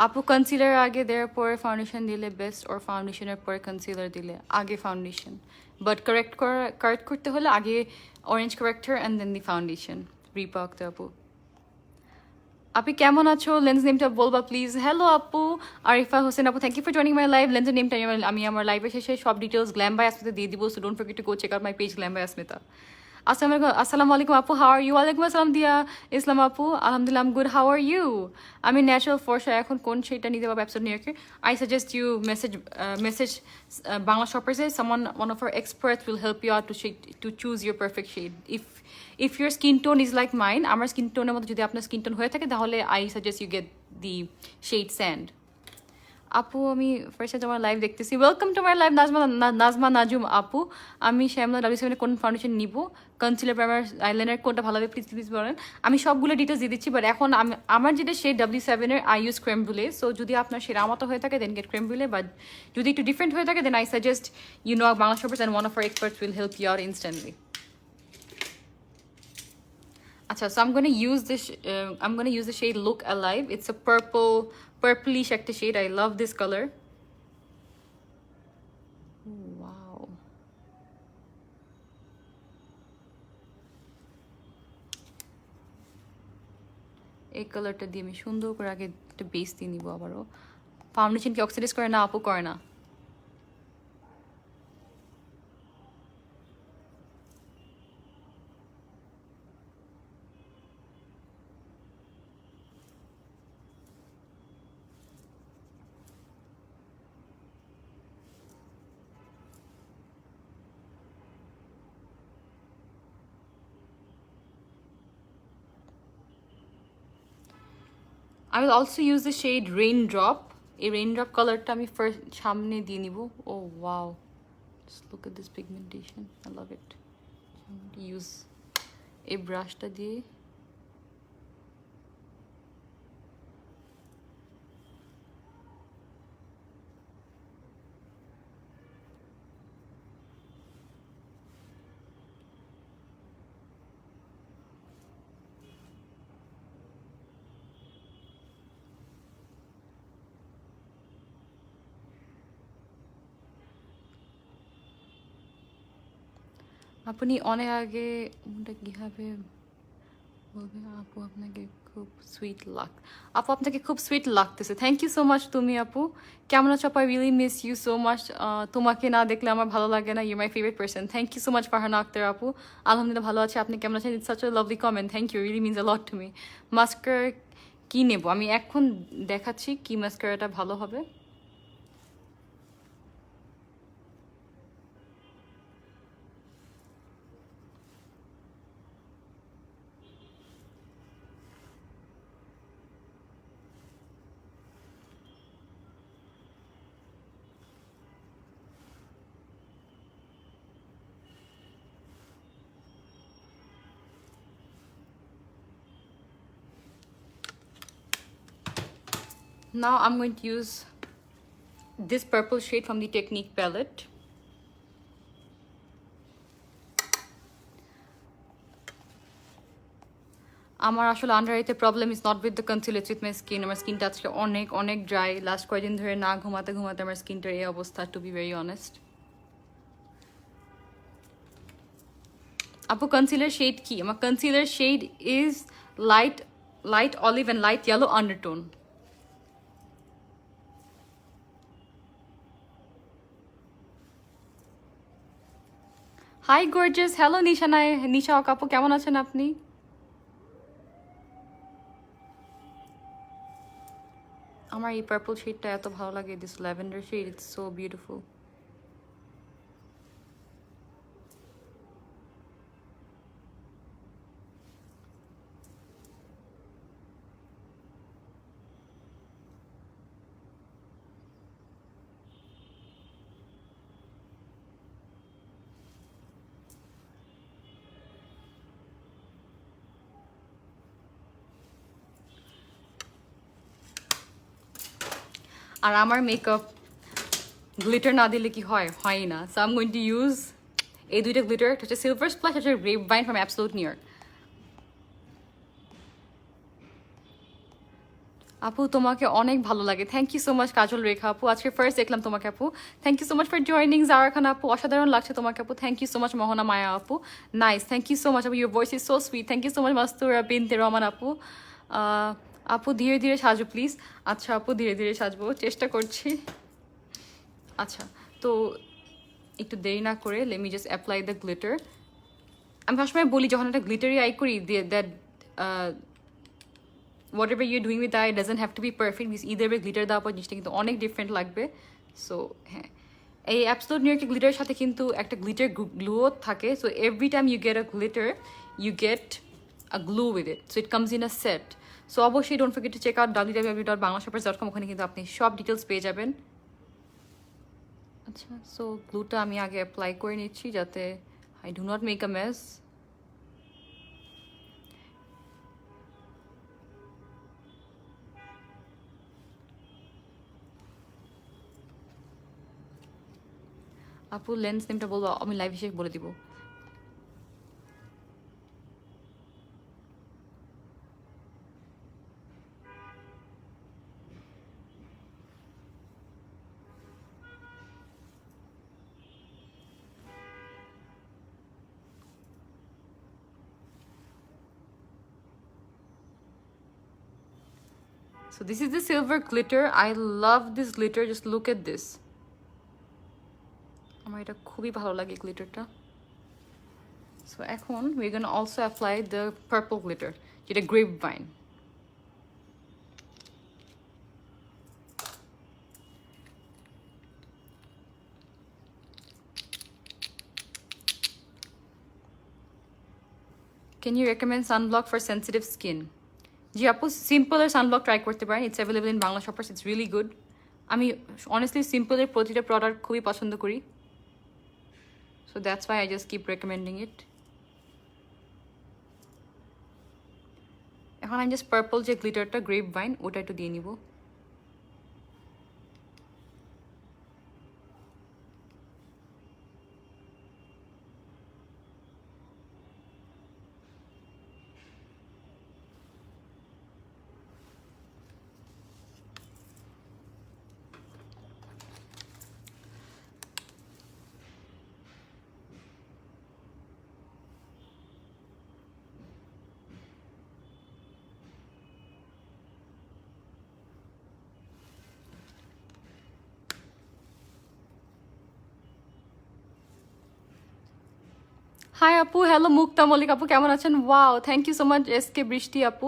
আপু কনসিলার আগে দেওয়ার পরে ফাউন্ডেশন দিলে বেস্ট, ওর ফাউন্ডেশনের পরে কনসিলার দিলে আগে ফাউন্ডেশন, বাট কারেক্ট করতে হলে আগে orange corrector and then the foundation রিপাকতে আপু. আপনি কেমন আছো? লেন্স নেমটা বলবা প্লিজ. হ্যালো আপু আরিফা হোসেন আপু, thank you for joining my live. লেন্সের নেমটা আমি আমার লাইভের শেষে সব ডিটেলস গ্ল্যাম বাই আসমিতা দিয়ে দিব, so don't forget to go check out my page glam by Asmita. আসসালামু আলাইকুম আপু, হাউ আর ইউ? ওয়ালাইকুম আসসালাম দিয়া ইসলাম আপু, আলহামদুলিল্লাহ am good, how are you? আমি ন্যাচারাল ফর্সা এখন কোন শেডটা নিতে পারবো অ্যাপসোড নিউ ইয়র্কে? I suggest you message Bangla শপার্সে, someone one of our experts will help you out to choose your perfect shade. If your skin tone is like mine, আমার স্কিন টোনের মতো যদি আপনার স্কিন টোন হয়ে থাকে তাহলে I suggest you get the shade sand. আপু আমি ফার্স্ট তোমার লাইভ দেখতেছি, welcome to my live Nazma Najum আপু. আমি শ্যামলা W7 কোন ফাউন্ডেশন নিব, কনসিলার প্রাইমার আইলাইনার কোনটা ভালো হবে প্লিজ প্লিজ বলেন. আমি সবগুলো ডিটেলস দিয়ে দিচ্ছি, বাট এখন আমার যেটা শেড W7 এর আই ইউজ ক্রেম ব্রুলে, সো যদি আপনার সেটা মতো হয়ে থাকে দেন গেট ক্রেম ব্রুলে, বাট যদি একটু ডিফারেন্ট হয়ে থাকে then I suggest you know Bangla shoppers and one of our experts will help you out instantly. আচ্ছা, so I'm gonna use the shade Look Alive. It's a purplish একটা shade. I love this color. Wow. এই কালারটা দিয়ে আমি সুন্দর করে আগে একটা বেস দিয়ে নিব. আবারও ফাউন্ডেশন কি অক্সিডাইজ করে না আপু? করে না. I will also use the shade Raindrop. এই Raindrop কালারটা আমি ফার্স্ট সামনে দিয়ে নিব. Oh wow, just look at this pigmentation, I love it. Use এই ব্রাশটা দিয়ে আপনি অনেক আগে ওটা কীভাবে বলবে আপু আপনাকে খুব সুইট আপু আপনাকে খুব সুইট লাগতেছে. Thank you so much. তুমি আপু কেমন আছো? আপু I really miss you so much. তোমাকে না দেখলে আমার ভালো লাগে না. You my favourite person. Thank you so much Farhana Akter আপু. আলহামদুলিল্লাহ ভালো আছে. আপনি কেমন আছেন? It's such a lovely comment. Thank you, really means a lot to me. Mascara কী নেবো? আমি এখন দেখাচ্ছি কি মাস্কারাটা ভালো হবে. Now I'm going to use this purple shade from the Technique palette. আমার আসলে আন্ডার আইতে problem is not with the concealer, with my skin. আমার স্কিনটা আজকে অনেক অনেক ড্রাই. লাস্ট কয়েকদিন ধরে না ঘুমাতে ঘুমাতে আমার স্কিনটার এই অবস্থা, টু বি ভেরি অনেস্ট. আপু কনসিলার শেড কি? আমার concealer shade is light olive and light yellow undertone. Hi gorgeous, hello Nisha আপু, কেমন আছেন আপনি? আমার এই পার্পল শেডটা এত ভালো লাগে. This lavender shade, it's so beautiful. আর আমার মেকআপ গ্লিটার না দিলে কি হয় না। So I am going to use এই দুইটা গ্লিটার, হচ্ছে সিলভার স্প্ল্যাশ, হচ্ছে grape vine from absolute New York. আপু তোমাকে অনেক ভালো লাগে, thank you so much Kajal Rekha আপু, আজকে ফার্স্ট দেখলাম তোমাকে আপু, thank you so much for joining. Zara Khan আপু অসাধারণ লাগছে তোমাকে আপু, thank you so much. Mohona Maya আপু nice, thank you so much আপু, your voice is so sweet, thank you so much. Mastura Binte Rahman আপু, আপু ধীরে ধীরে সাজো প্লিজ। আচ্ছা আপু ধীরে ধীরে সাজবো, চেষ্টা করছি। আচ্ছা, তো একটু দেরি না করে let me just apply the glitter. আমি সবসময় বলি যখন একটা গ্লিটারি আই করি that whatever you're doing with that, it doesn't have to be perfect, because either way glitter দেওয়ার পর জিনিসটা কিন্তু অনেক ডিফারেন্ট লাগবে। সো হ্যাঁ, এই অ্যাবসোলুট নিউ ইয়র্কের গ্লিটারের সাথে কিন্তু একটা গ্লিটার গ্লুও থাকে। So every time you get a glitter, you get a glue with it, so it comes in a set. So অবশ্যই don't forget to check out www.banglashoppers.com, ওখানে কিন্তু আপনি সব ডিটেলস পেয়ে যাবেন। আচ্ছা, সো গ্লুটা আমি আগে অ্যাপ্লাই করে নিচ্ছি যাতে I do not make a mace. আপু লেন্স নেমটা বলবো, আমি লাইভ হিসেবে বলে দিব। So this is the silver glitter. I love this glitter. Just look at this. আমার এটা খুবই ভালো লাগে গ্লিটারটা। সো এখন we're gonna also apply the purple glitter, যেটা গ্রেপ ভাইন। Can you recommend sunblock for sensitive skin? জি আপু, সিম্পলের সানব্লক ট্রাই করতে পারেন, it's available in Bangla Shoppers, it's really good. আমি অনেস্টলি সিম্পলের প্রতিটা প্রোডাক্ট খুবই পছন্দ করি, so that's why I just keep recommending it. এখন আমি জাস্ট পার্পল যে গ্লিটারটা গ্রেপ ভাইন, ওটা একটু দিয়ে নিব। হাই আপু, হ্যালো মুক্তা মল্লিক আপু, কেমন আছেন? Wow, thank you so much S K Brishti আপু।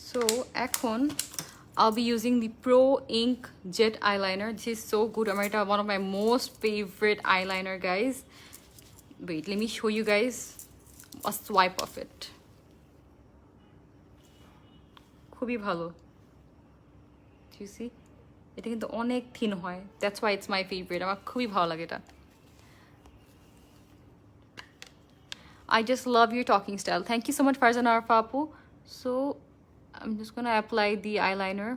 সো এখন I'll be using the Pro Ink Jet Eyeliner. This is so good. আমার এটা one of my most favorite eyeliner, guys. Wait, let me show you guys a swipe of it. খুবই ভালো, you see? এটা কিন্তু অনেক thin হয়, that's why it's my favorite. আমার খুবই ভালো লাগে এটা। I just love your talking style. Thank you so much Farzana Arfa apu. So I'm just gonna apply the eyeliner.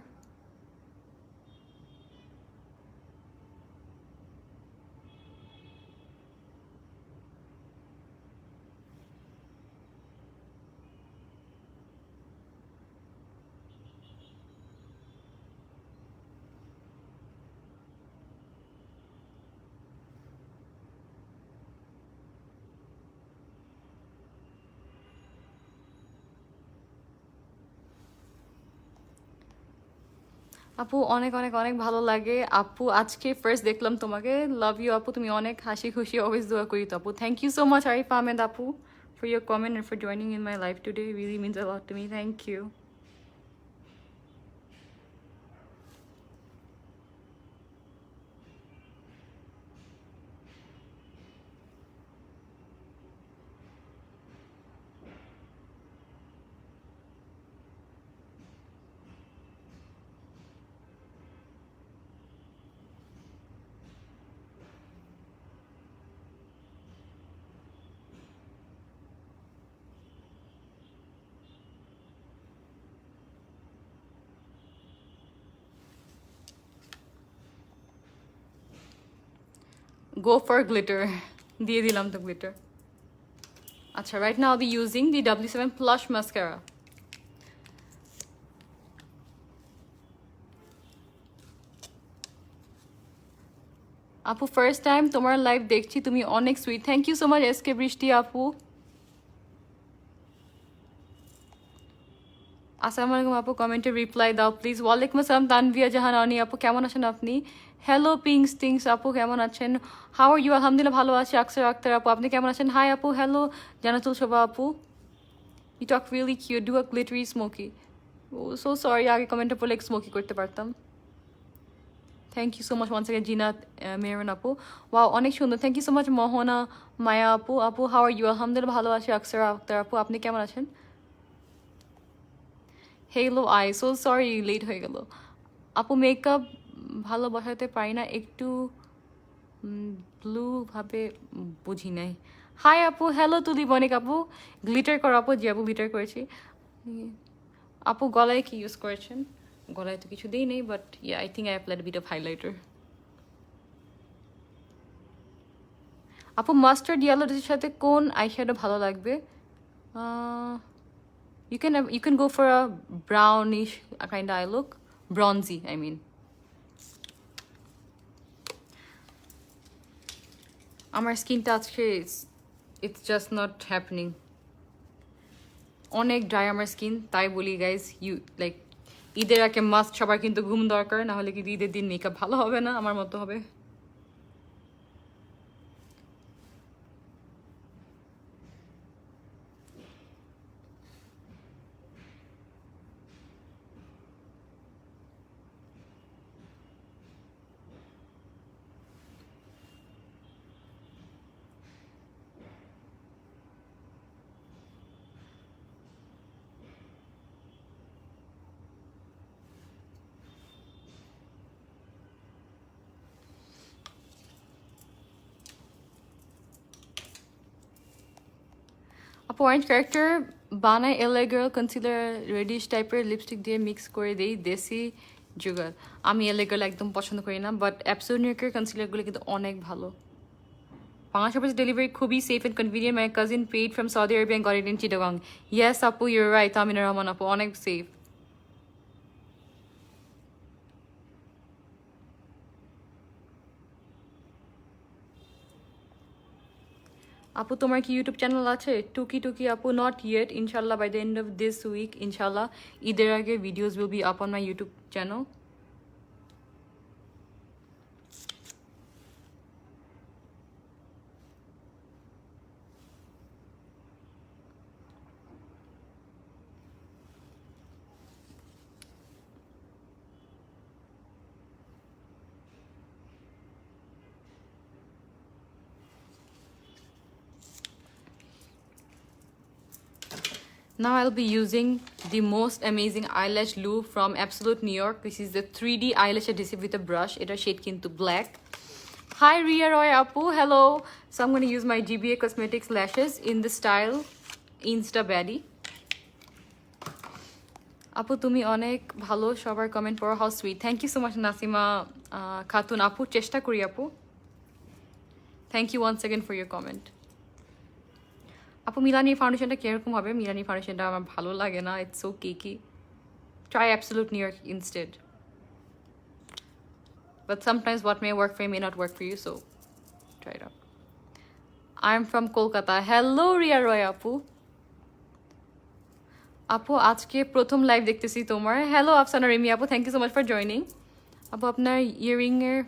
আপু অনেক অনেক অনেক ভালো লাগে আপু, আজকে ফার্স্ট দেখলাম তোমাকে, লাভ ইউ আপু, তুমি অনেক হাসি খুশি, অলওয়েজ দোয়া করি তো আপু। Thank you so much Arif Ahmed আপু for your comment and for joining in my life today. It really means a lot to me. Thank you. Go for glitter. দিয়ে দিলাম তো glitter. আচ্ছা, right now I'll be using the W7 Plush Mascara. আপু first time তোমার live দেখছি, তুমি অনেক sweet. Thank you so much S K Brishti আপু। আসসালামু আলাইকুম আপু, কমেন্টে রিপ্লাই দাও প্লিজ। ওয়ালাইকুম আসসালাম তানভিয়া জাহান অনি আপু, কেমন আছেন আপনি? হ্যালো পিংস টিংস আপু, কেমন আছেন? How are you? আলহামদুলিল্লাহ ভালো আছি। আকসার আক্তার আপু, আপনি কেমন আছেন? হাই আপু, হ্যালো জানাতুল শোভা আপু। You talk really cute, do a glittery smoky. Oh so sorry, আগে কমেন্টে পড়লে স্মোকি করতে পারতাম। Thank you so much once again Zinat Meron আপু। ওয়াও অনেক সুন্দর, thank you so much Mohona Maya আপু। আপু হাউ আর ইউ? আলহামদুলিল্লাহ ভালো আছি। আকসার আক্তার আপু, আপনি কেমন আছেন? Hello I, so sorry late হয়ে গেল আপু। মেকআপ ভালো বসাতে পারি না, একটু ব্লু ভাবে বুঝি নাই। হাই আপু, হ্যালো তুলি বনিক আপু। গ্লিটার করো আপু? জি আপু গ্লিটার করেছি। আপু গলায় কি ইউজ করেছেন? গলায় তো কিছু দিই নেই, but yeah I think I applied bit of highlighter. আপু মাস্টার্ড ইয়েলোর সাথে কোন আইশ্যাডো ভালো লাগবে? You can go for a brownish kind of eye look, bronzy I mean. আমার স্কিনটা আজকে it's just not happening. অনেক ড্রাই আমার স্কিন, তাই বলি গাইজ ইউ লাইক ঈদের আগে মাস্ট সবার কিন্তু ঘুম দরকার, না হলে কিন্তু ঈদের দিন মেকআপ ভালো হবে না, আমার মতো হবে। আপু অরেঞ্জ ক্যারেক্টার বানায় এলএ গার্ল কনসিলার রেডিশ টাইপের লিপস্টিক দিয়ে মিক্স করে দেই দেশি জুগার। আমি এলএ গার্ল একদম পছন্দ করি না, বাট অ্যাবসোনিকের কনসিলারগুলো কিন্তু অনেক ভালো। বাংলাদেশ ডেলিভারি খুবই safe and convenient. My cousin paid from Saudi Arabia got it in Chittagong. Yes আপু ইউর রাইট, তামিনা রহমান আপু, অনেক সেফ। আপু তোমার কি ইউটিউব চ্যানেল আছে? টুকি টুকি আপু, নট ইয়েট, ইনশাল্লাহ by the end of this week ইনশাল্লাহ ঈদের আগে videos will be up on my YouTube channel. Now I'll be using the most amazing eyelash glue from Absolute New York. This is the 3D eyelash adhesive with a brush. It's a shade kintu black. Hi Ria Roy Apu, hello. So I'm going to use my GBA Cosmetics lashes in the style Insta Baddie. Apu tumi onek bhalo, shobar comment poro, how sweet. Thank you so much Nasima Khatun Apu, cheshta kori Apu. Thank you once again for your comment. আপু মিলানি ফাউন্ডেশনটা কিরকম হবে? মিলানি ফাউন্ডেশনটা আমার ভালো লাগে না, it's so cakey. Try absolute New York instead, but sometimes what may work for may not work for you, so try it out. I am from Kolkata. Hello Riya Roy আপু। আপু আজকে প্রথম লাইভ দেখতেছি তোমার। হ্যালো আফসানা রিমি আপু, thank you so much for joining. আপু আপনার ইয়াররিংয়ের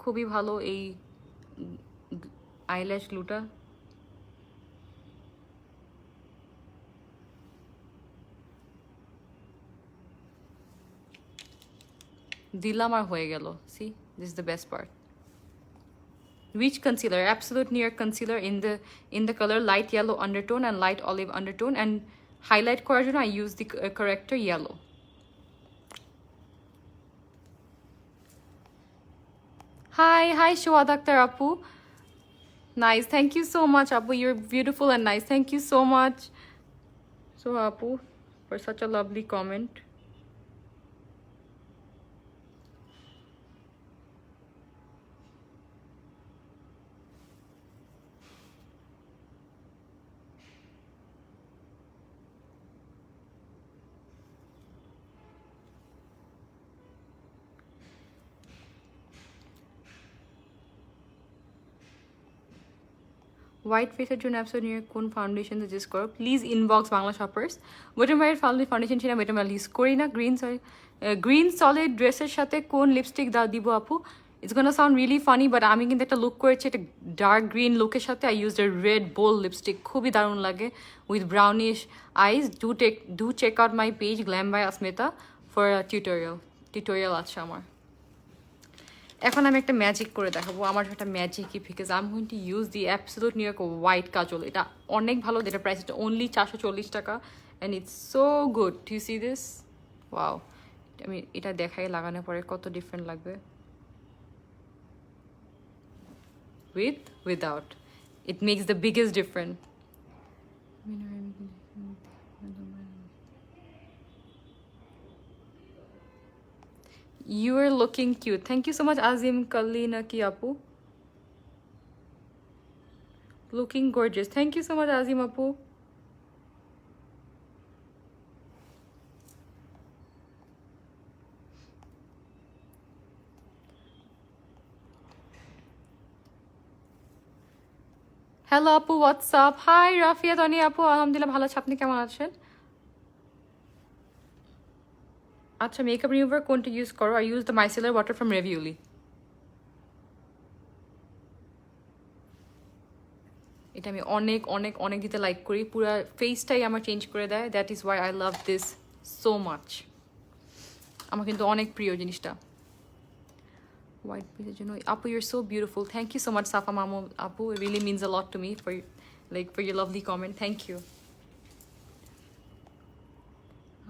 খুবই ভালো এই আইল্যাশ গ্লুটা। দিলাম আর হয়ে গেল। C this is the best part. Which concealer? Absolute New York concealer in the color light yellow undertone and light olive undertone, and highlight করার জন্য I use the corrector yellow. Hi Shoad Akhtar Apu. Nice, thank you so much Apu, you're beautiful and nice. Thank you so much so Apu for such a lovely comment. White ফেসের জন্য অ্যাপসো নিয়ে কোন foundation suggest করো please inbox Bangla Shoppers. ওয়েটেমারের foundation ছিল ওয়েটেমার use করি না। গ্রিন সলিড ড্রেসের সাথে কোন লিপস্টিক দিব আপু? It's gonna sound really funny but আমি কিন্তু একটা লুক করেছি একটা ডার্ক গ্রিন লুকের সাথে। I use a red bold lipstick, খুবই দারুণ লাগে with brownish eyes. Do check out my page glam by Asmita for tutorial আছে আমার। এখন আমি একটা ম্যাজিক করে দেখাবো, আমার একটা ম্যাজিকই, because I am going to use the absolute New York white kajal. এটা অনেক ভালো, যেটা প্রাইস অনলি 440 টাকা and it's so good. To see this, wow. আমি এটা দেখাই লাগানোর পরে কত ডিফারেন্ট লাগবে with without. It makes the biggest difference. You are looking cute. Thank you so much Azim Kalina ki apu. Looking gorgeous. Thank you so much Azim apu. Hello আপু, WhatsApp? High Rafia Toni আপু, আলহামদুলিল্লাহ ভালো আছে, আপনি কেমন আছেন? আচ্ছা, মেকআপ রিমুভার কোনটা ইউজ করো? I use the micellar water from রেভিউলি। এটা আমি অনেক অনেক অনেক দিতে লাইক করি, পুরো ফেসটাই আমার চেঞ্জ করে দেয়। That is why I love this so much. আমার কিন্তু অনেক প্রিয় জিনিসটা। হোয়াইট পিসের জন্য আপু your so beautiful. Thank you so much Safa Mamu আপু, it really means a lot to me for your lovely comment. Thank you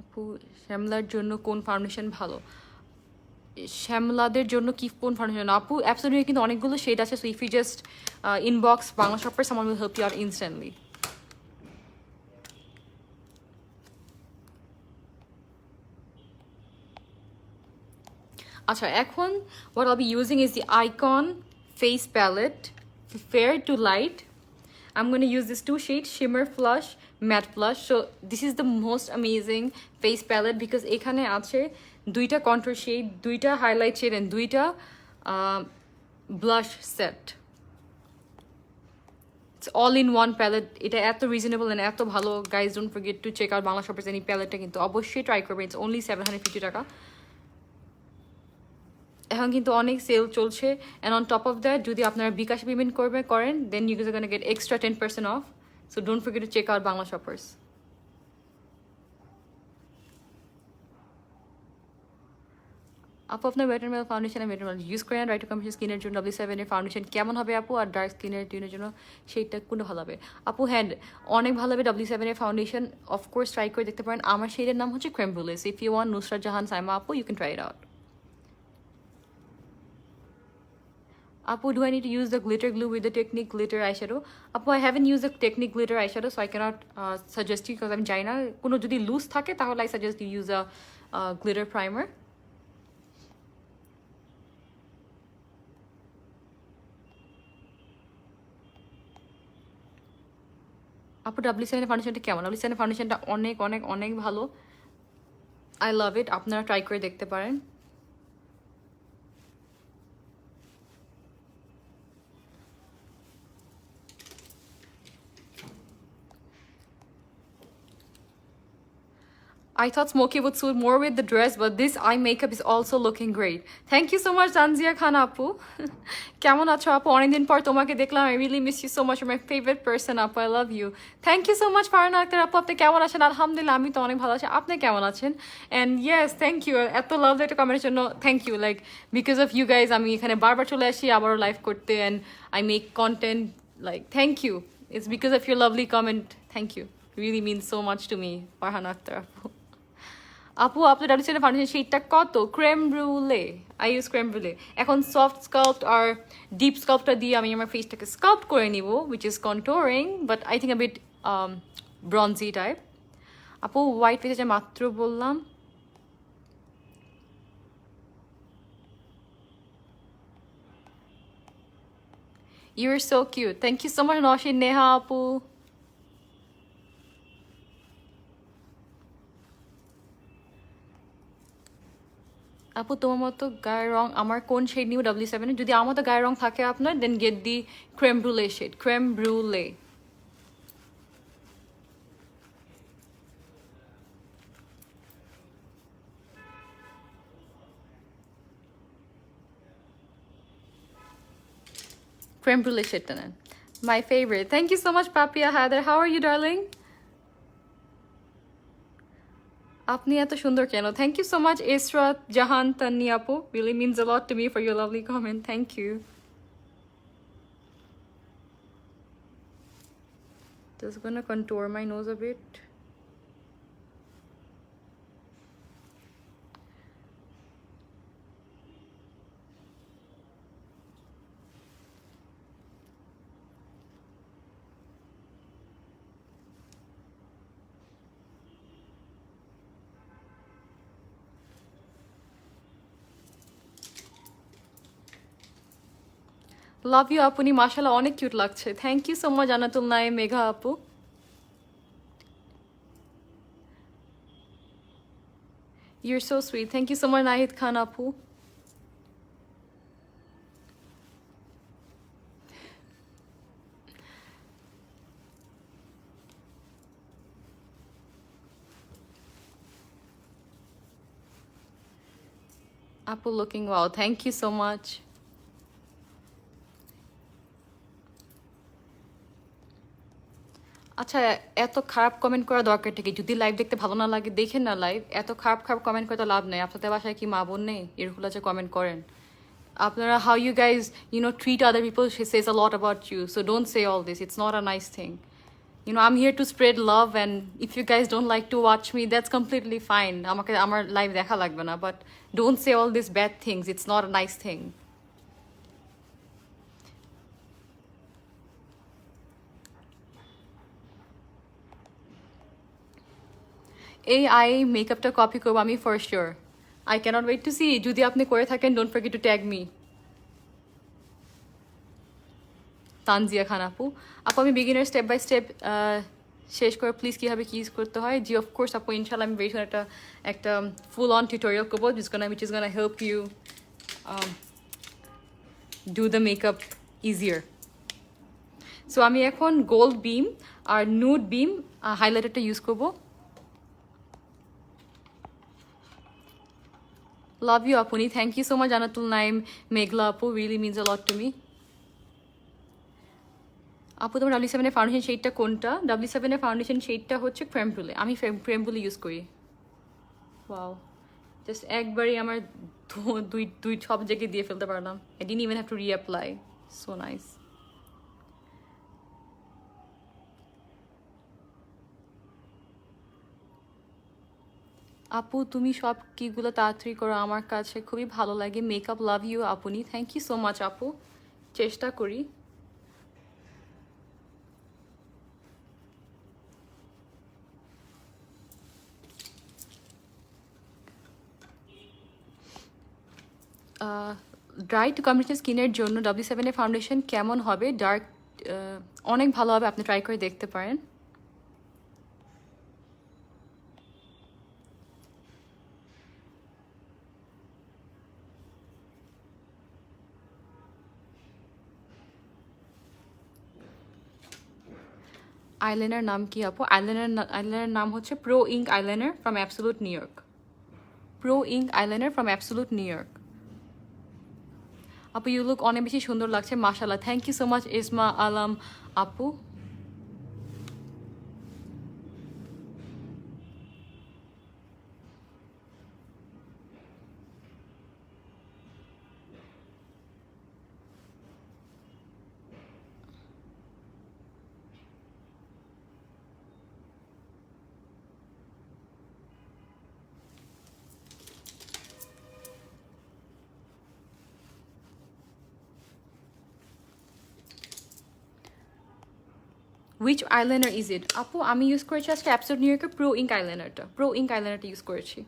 আপু। শ্যামলার জন্য কোন ফাউন্ডেশন ভালো? শ্যামলাদের জন্য কি কোন ফাউন্ডেশন? আপু অ্যাপসোলিউটলি কিন্তু অনেকগুলো শেড আছে, so if you just inbox Bangla shopper, someone will help you out instantly. আচ্ছা, এখন what I'll be using is the Icon Face Palette, Fair to Light. I'm going to use this two shades, Shimmer Flush, Matte Flush. So this is the most amazing face palette because এখানে আছে দুইটা contour shade, দুইটা highlight shade and দুইটা blush set. It's all in one palette. এটা এত reasonable and এত ভালো। Guys, don't forget to check out Bangla shoppers এই প্যালেটটা, কিন্তু অবশ্যই ট্রাই করবেন। It's only 750 টাকা। এখন কিন্তু অনেক সেল চলছে, and on top of that যদি আপনারা বিকাশ পেমেন্ট করেন then you guys are gonna get extra 10% off. So don't forget to check out Bangla shoppers. আপু আপনার ওয়েটার মেল ফাউন্ডেশন আর ওয়েটার মেল ইউজ করেন রাইট টু কম্পিউটার স্কিনের জন্য W7 এর foundation কেমন হবে আপু? আর ডার্ক স্কিনের জন্য সেইটা কোনটা ভালো হবে আপু? হ্যাঁ, অনেক ভালো হবে W7 এর ফাউন্ডেশন, অফকোর্স ট্রাই করে দেখতে পারেন। আমার শেডের নাম হচ্ছে creme brulee. If you want Nusrat Jahan Saima আপু, you can try it out. Apu, do I need to use the glitter glue with the Technique glitter eyeshadow? Apu, I haven't used the Technique glitter eyeshadow, so I cannot suggest you because I'm China. Kono jodi loose thake tahole I suggest you use a glitter primer. Apu, W7 ফাউন্ডেশনটা কেমন? W7 ফাউন্ডেশনটা অনেক অনেক অনেক ভালো। I love it. আপনারা try করে দেখতে পারেন। I thought Smokey would suit more with the dress, but this eye makeup is also looking great. Thank you so much, Tanzia Khan Apu. কেমন আছো আপু? অনেকদিন পর তোমাকে দেখলাম। I really miss you so much. You're my favorite person আপু. I love you. Thank you so much, Farhana Akter আপু। আপনি কেমন আছেন? আলহামদুলিল্লাহ, আমি তো অনেক ভালো আছি। আপনি কেমন আছেন? And yes, thank you. এত লাভ একটা কমেন্টের জন্য thank you. Like because of you guys আমি এখানে বারবার চলে আসি আবারও লাইভ করতে, and I make content. Like, thank you. It's because of your lovely comment. Thank you. It really means so much to me, Farhana Akter আপু। আপু আপনার W7 ফাউন্ডেশন শেডটা কত? Creme brulee. I use creme brulee. এখন soft sculpt আর deep স্কাল্পটা দিয়ে আমি আমার ফেসটাকে স্কাল্প করে নিব, which is contouring but I think a bit bronzy type. আপু হোয়াইট ফেসে মাত্র বললাম। You are so cute. Thank you so much Nashin Neha আপু। আপু তোমার মতো গায়ের রং আমার কোন শেড নিব W7 যদি আমার মতো গায়ের রং থাকে আপনার then get the creme brulee shade creme brulee creme brulee শেডটা নেন my favorite thank you so much Papia Heather how are you darling আপনি এত সুন্দর কেন thank you so much Israt Jahan Tanni আপু really means a lot to me for your lovely comment thank you just gonna contour my nose a bit love you আপনি মাশাআল্লাহ অনেক cute লাগছে thank you so much Jannatul Naim Megha আপু you're so sweet thank you so much Nahid Khan আপু আপু looking wow thank you so much আচ্ছা এত খারাপ কমেন্ট করা দরকারটা কি যদি লাইভ দেখতে ভালো না লাগে দেখেন না লাইভ এত খারাপ খারাপ কমেন্ট করতে লাভ নেই আপনাদের বাসায় কি মা বোন নেই এরকম আছে কমেন্ট করেন আপনারা how you guys you know treat other people says a lot about you so don't say all this it's not a nice thing you know I'm here to spread love and if you guys don't like to watch me that's completely fine আমাকে আমার live দেখা লাগবে না but don't say all these bad things it's not a nice thing এই eye মেকআপটা copy করবো আমি for sure I can't wait to see যদি আপনি করে থাকেন don't forget to tag me Tanzia Khan আপু আপু আমি বিগিনার স্টেপ বাই স্টেপ শেষ করে প্লিজ কীভাবে কি ইউজ করতে হয় জি অফকোর্স আপু ইনশাল্লাহ আমি ভেরি একটা একটা ফুল অন টিউটোরিয়াল করবো which is gonna help you do the makeup easier সো আমি এখন গোল্ড বিম আর নুড বিম হাইলাইটারটা ইউজ করবো লাভ ইউ আপনি thank you so much Jannatul Naim Meghla আপু really means a lot to me আপু তোমার W7 এর ফাউন্ডেশন শেডটা কোনটা W7 এর ফাউন্ডেশন শেডটা হচ্ছে ক্রেম ব্রুলে আমি ক্রেম ব্রুলে ইউজ করি ওয়াও জাস্ট একবারই আমার দুই সব জায়গায় দিয়ে ফেলতে পারলাম I didn't even have to reapply so nice আপু তুমি সব কিগুলো তাড়াতাড়ি করো আমার কাছে খুবই ভালো লাগে মেকআপ লাভ ইউ আপনি থ্যাংক ইউ সো মাচ আপু চেষ্টা করি ড্রাই টু কম্বিনেশন স্কিনের জন্য W7 এর ফাউন্ডেশন কেমন হবে ডার্ক অনেক ভালো হবে আপনি ট্রাই করে দেখতে পারেন আইলাইনার নাম কি আপু আইলাইনার নাম হচ্ছে pro ink eyeliner from absolute New York pro ink eyeliner from absolute New York আপু ইউ লুক অনেক বেশি সুন্দর লাগছে মাশাআল্লাহ thank you so much Isma Alam আপু which eyeliner is it আপু আমি ইউজ করেছি আজকে অ্যাবসোলুট নিউ ইয়র্কের প্রো ইঙ্ক আইলাইনারটা ইউজ করেছি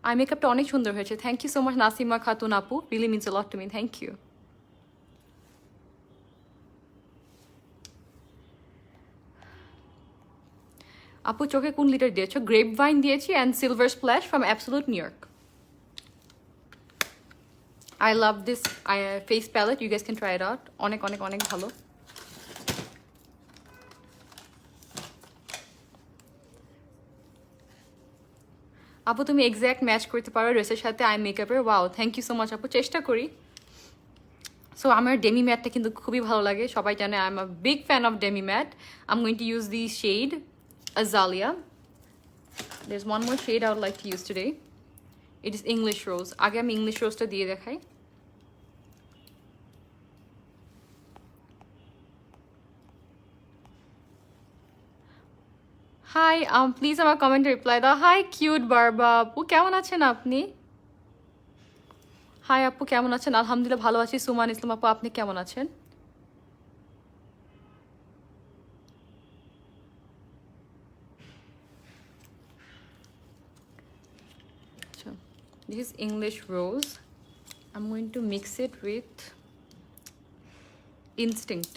আই মেকআপটা অনেক সুন্দর হয়েছে thank you so much Nasima Khatun আপু really means a lot to me thank you আপু চোখে কোন লিটার দিয়েছো গ্রেপ ভাইন দিয়েছি and silver splash from absolute New York I love this face palette. You guys can try it out. অনেক অনেক অনেক ভালো। আপু তুমি এক্স্যাক্ট ম্যাচ করতে পারো ড্রেসের সাথে আই মেকআপের। Wow, thank you so much আপু, চেষ্টা করি। সো আমার ডেমি ম্যাটটা কিন্তু খুবই ভালো লাগে, সবাই জানে I am a big fan of demi matte. I am going to use the shade Azalea. There's one more shade I would like to use today. It is English Rose. আগে আমি English রোজটা দিয়ে দেখাই। High, please আমার কমেন্টে reply দাও। High cute বারবা আপু, কেমন আছেন আপনি? হাই আপু, কেমন আছেন? আলহামদুলিল্লাহ ভালো আছি। সুমান ইসলাম আপু, আপনি কেমন আছেন? This is English Rose. I'm going to mix it with Instinct.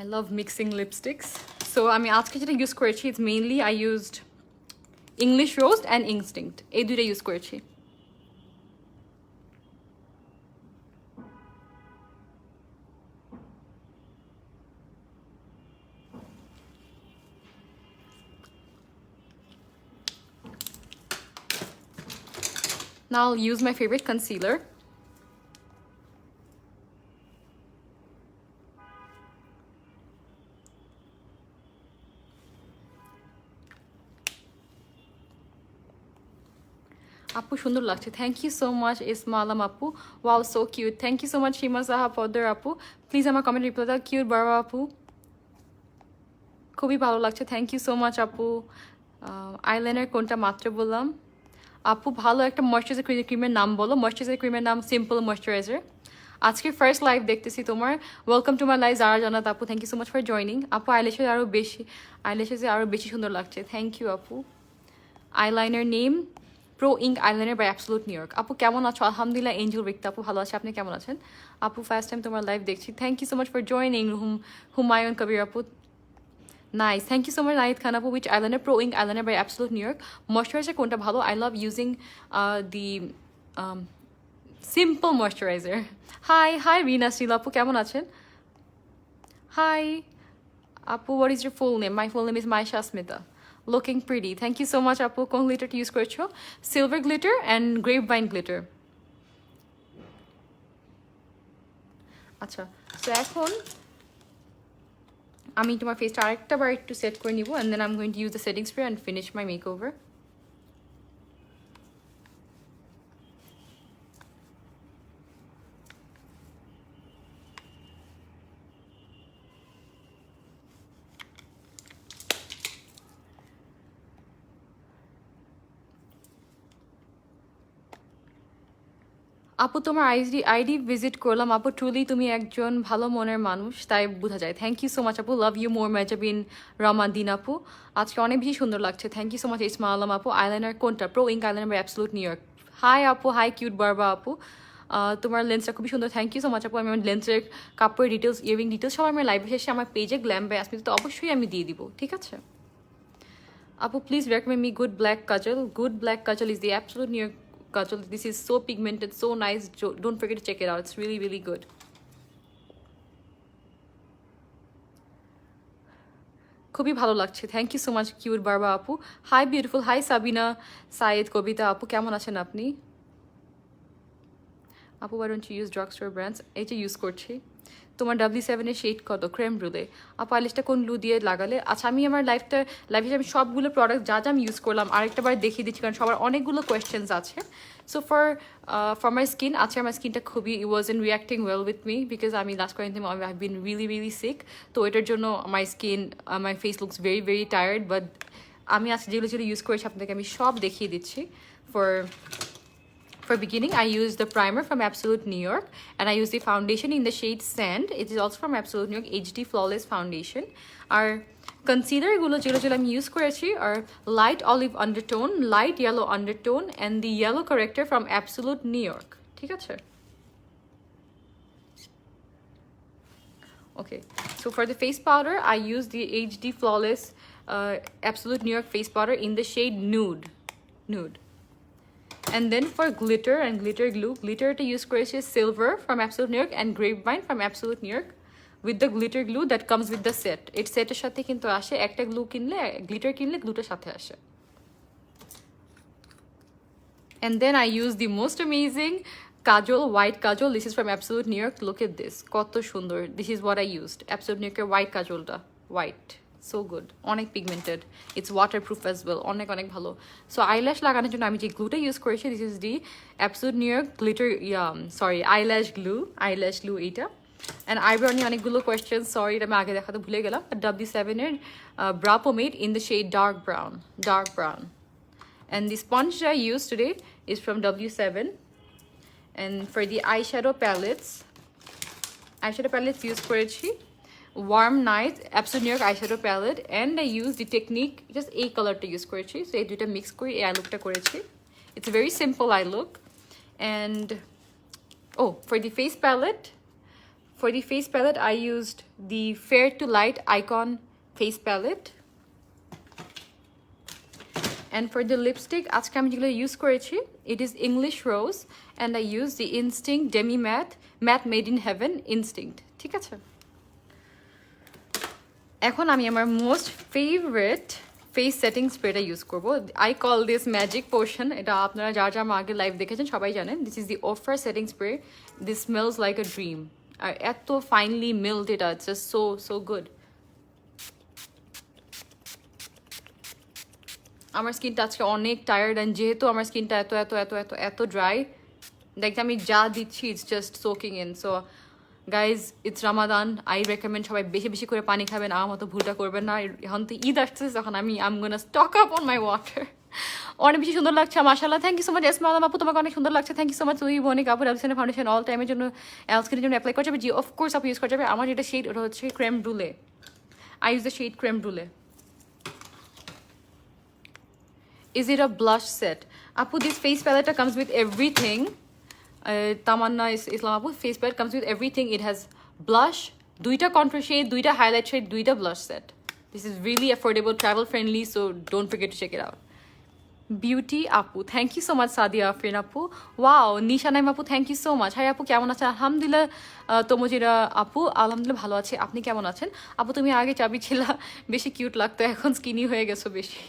I love mixing lipsticks. So আমি আজকে যেটা ইউজ করেছি, it's mainly I used English Rose and Instinct. এই দুইটা ইউজ করেছি। Now I'll use my favorite concealer. আপু সুন্দর লাগছে, thank you so much Isma Alam আপু। Wow, so cute, thank you so much Sima Saha পদ্মার আপু। প্লিজ আমার কমেন্ট রিপ্লাই দাও। কিউট বাবা আপু, খুবই ভালো লাগছে, থ্যাংক ইউ সো মাচ আপু। আইলাইনার কোনটা মাত্র বললাম আপু? ভালো একটা ময়শ্চারাইজার ক্রিমের নাম বলো। ময়শ্চারাইজার ক্রিমের নাম সিম্পল ময়শ্চারাইজার। আজকে ফার্স্ট লাইভ দেখতেছি তোমার। ওয়েলকাম টু মাই লাইভ যারা জানাত আপু, thank you so much for joining আপু। আইল্যাশেস আরও বেশি সুন্দর লাগছে, থ্যাংক ইউ আপু। Eyeliner name pro ink eyeliner by absolute New York. আপু কেমন আছো? আলহামদুলিল্লাহ এঞ্জেল রিক্তা আপু ভালো আছে, আপনি কেমন আছেন? আপু ফার্স্ট টাইম তোমার লাইভ দেখছি, thank you so much for joining. Humayun Kabir আপু, nice, thank you so much Nahid Khan আপু। Which eyeliner? Pro ink eyeliner by absolute New York. Moisturiser কোনটা ভালো? I love using the Simple moisturiser. Hi Rina Shril আপু, কেমন আছেন? High আপু, what is your full name? My full name is Maisha Smita. Looking pretty. Thank you so much আপু। কোন গ্লিটারটা use করেছো? Silver glitter and grapevine glitter. আচ্ছা, তো এখন আমি তোমার ফেসটা আরেকটা বার একটু সেট করে নিব, and then I am going to use the setting spray and finish my makeover. আপু তোমার আইডি ভিজিট করলাম আপু, ট্রুলি তুমি একজন ভালো মনের মানুষ, তাই বোঝা যায়। থ্যাংক ইউ সো মাচ আপু, লাভ ইউ মোর মেজাবিন রমাদিন আপু। আজকে অনেক বেশি সুন্দর লাগছে, thank you so much Isma Alam আপু। আইলাইনার কোনটা? Pro ink eyeliner by absolute New York. Hi আপু, হাই কিউট বারবা আপু। তোমার লেন্সটা খুবই সুন্দর, থ্যাংক ইউ সো মাচ আপু। আমি আমার লেন্সের কাপড়ের ডিটেলস, ইয়ারিং ডিটেলস সব আমার লাইভ শেষে আমার পেজে গ্ল্যাম বাই আসমিতে তো অবশ্যই আমি দিয়ে দিব, ঠিক আছে আপু? Please recommend me good black Kajal. Good black Kajal is the absolute New York kajal. This is so pigmented, so nice. Don't forget to check it out. It's really, really good. খুবই ভালো লাগছে, thank you so much cute বারবা আপু। Hi beautiful, hi Sabina Sayed Kabita আপু, কেমন আছেন আপনি? আপু why don't you use drugstore brands? এই যে ইউজ করছি, তোমার W7 এর শেড কত? ক্রেম ব্রুলে। আপু আইল্যাশটা কোন গ্লু দিয়ে লাগালে? আচ্ছা আমি আমার লাইফে আমি সবগুলো প্রোডাক্ট যা যা আমি ইউজ করলাম আরেকটা বার দেখিয়ে দিচ্ছি, কারণ সবার অনেকগুলো কোয়েশ্চেন্স আছে। সো ফর মাই স্কিন, আজকে আমার স্কিনটা খুবই wasn't reacting well with me, because আমি লাস্ট কয়েকদিন I have been really sick. তো এটার জন্য my skin, my face looks very tired, but আমি আজকে যেগুলো ইউজ করেছি আপনাদেরকে আমি সব দেখিয়ে দিচ্ছি। For beginning, I use the primer from Absolute New York, and I use the foundation in the shade Sand. It is also from Absolute New York HD Flawless Foundation. Our concealer gulo jelo আমি use করেছি are light olive undertone, light yellow undertone, and the yellow corrector from Absolute New York. ঠিক আছে? Okay, so for the face powder, I use the HD Flawless Absolute New York face powder in the shade Nude. And then for glitter and glitter glue, glitter to use করেছি silver from Absolute New York and grapevine from Absolute New York with the glitter glue that comes with the set. It সেটের সাথে কিন্তু আসে, একটা glue কিনলে glitter কিনলে গ্লুটার সাথে আসে। And then I use the most amazing kajol, white kajol. This is from Absolute New York. Look at this, কত সুন্দর। This is what I used, Absolute New York white kajolটা, white, so good, অনেক pigmented, it's waterproof as well, অনেক ভালো। So eyelash লাগানোর জন্য আমি যে গ্লুটা use করেছি, this is the absolute New York glitter eyelash glue এইটা। অ্যান্ড আইব্রো নিয়ে অনেকগুলো কোয়েশ্চেন, সরি এটা আমি আগে দেখাতে ভুলে গেলাম। W7 এর brow pomade in the shade dark brown. And the sponge I used today is from W7. And for the eyeshadow palettes use করেছি Warm Night Absolute New York eyeshadow palette, and I use the Technique just এই কালারটা use করেছি। So এই দুইটা mix করে এই I লুকটা করেছি। It's a very simple eye look. And for the face palette I used the Fair to Light Icon face palette. And for the lipstick, আজকে আমি যেগুলো ইউজ করেছি, it is English Rose, and I use the Instinct Demi Matte Made in Heaven Instinct. ঠিক আছে? এখন আমি আমার most favourite face setting স্প্রেটা ইউজ করবো। I call this magic potion. এটা আপনারা যারা আমার আগে লাইভ দেখেছেন সবাই জানেন। This is the Ofra setting spray. This smells like a dream. আর এত ফাইনলি মিল্ড এটা, জাস্ট সো গুড। আমার স্কিনটা আজকে অনেক টায়ার্ড, অ্যান্ড যেহেতু আমার স্কিনটা এত ড্রাই, দেখতে আমি যা দিচ্ছি it's just soaking in. So guys, it's Ramadan, I recommend সবাই বেশি করে পানি খাবেন, আমার মতো ভুলটা করবেন না। এখন তো ঈদ আসতেছে, তখন আমি gonna stock up on my water. অনেক বেশি সুন্দর লাগছে মাশাআল্লাহ। Thank you so much Esma Alam আপু, তোমাকে অনেক সুন্দর লাগছে। Thank you so much. তুই বনি কাপুর অ্যালসেনা ফাউন্ডেশন অল টাইমের জন্য স্কিনের জন্য অ্যাপ্লাই করা যাবে? জি অফকোর্স আপু ইউজ করা যাবে। আমার যেটা শেড ওটা হচ্ছে creme brulee. I use the shade creme brulee. Is it a blush set? Apu, this face palette comes with everything. Tamanna Islam Apu, face palette comes with everything. It has blush, duita contour shade, duita highlight shade, duita blush set. This is really affordable, travel friendly, so don't forget to check it out. Beauty Apu, thank you so much. Sadia Afrin Apu, wow. Nisha Naim Apu, thank you so much. Hi Apu, কেমন আছেন? আলহামদুলিল্লাহ। তোমজিরা আপু, আলহামদুলিল্লাহ ভালো আছি। আপনি কেমন আছেন? আপু তুমি আগে চাবি ছিলা, বেশি কিউট লাগতো, এখন স্কিনি হয়ে গেছো বেশি।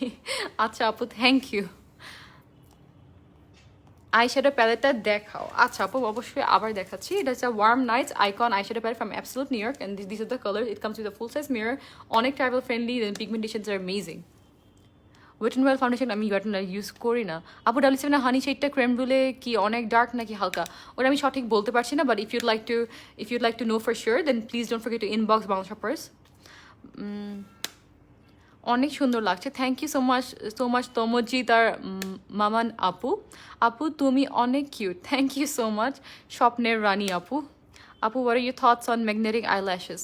আচ্ছা আপু, থ্যাংক ইউ। আইশ্যাডো প্যালেটটা দেখাও। আচ্ছা আপু, অবশ্যই আবার দেখাচ্ছি। এটা হচ্ছে warm nights icon eyeshadow palette from absolute New York, and this is the colour. It comes with a full size mirror, অনেক travel friendly, then pigmentations are amazing. Wet and wild foundation আমি wet and use করি না আপু। W7 হানি শেডটা ক্রেম ব্লুলে কি অনেক dark নাকি হালকা, ওটা আমি সঠিক বলতে পারছি না, but if you'd like to know for sure then please don't forget to inbox Bangla Shoppers. অনেক সুন্দর লাগছে, thank you so much Tamjit আর মামান আপু। আপু তুমি অনেক cute, thank you so much. স্বপ্নের রানী আপু, what are your thoughts on magnetic eyelashes?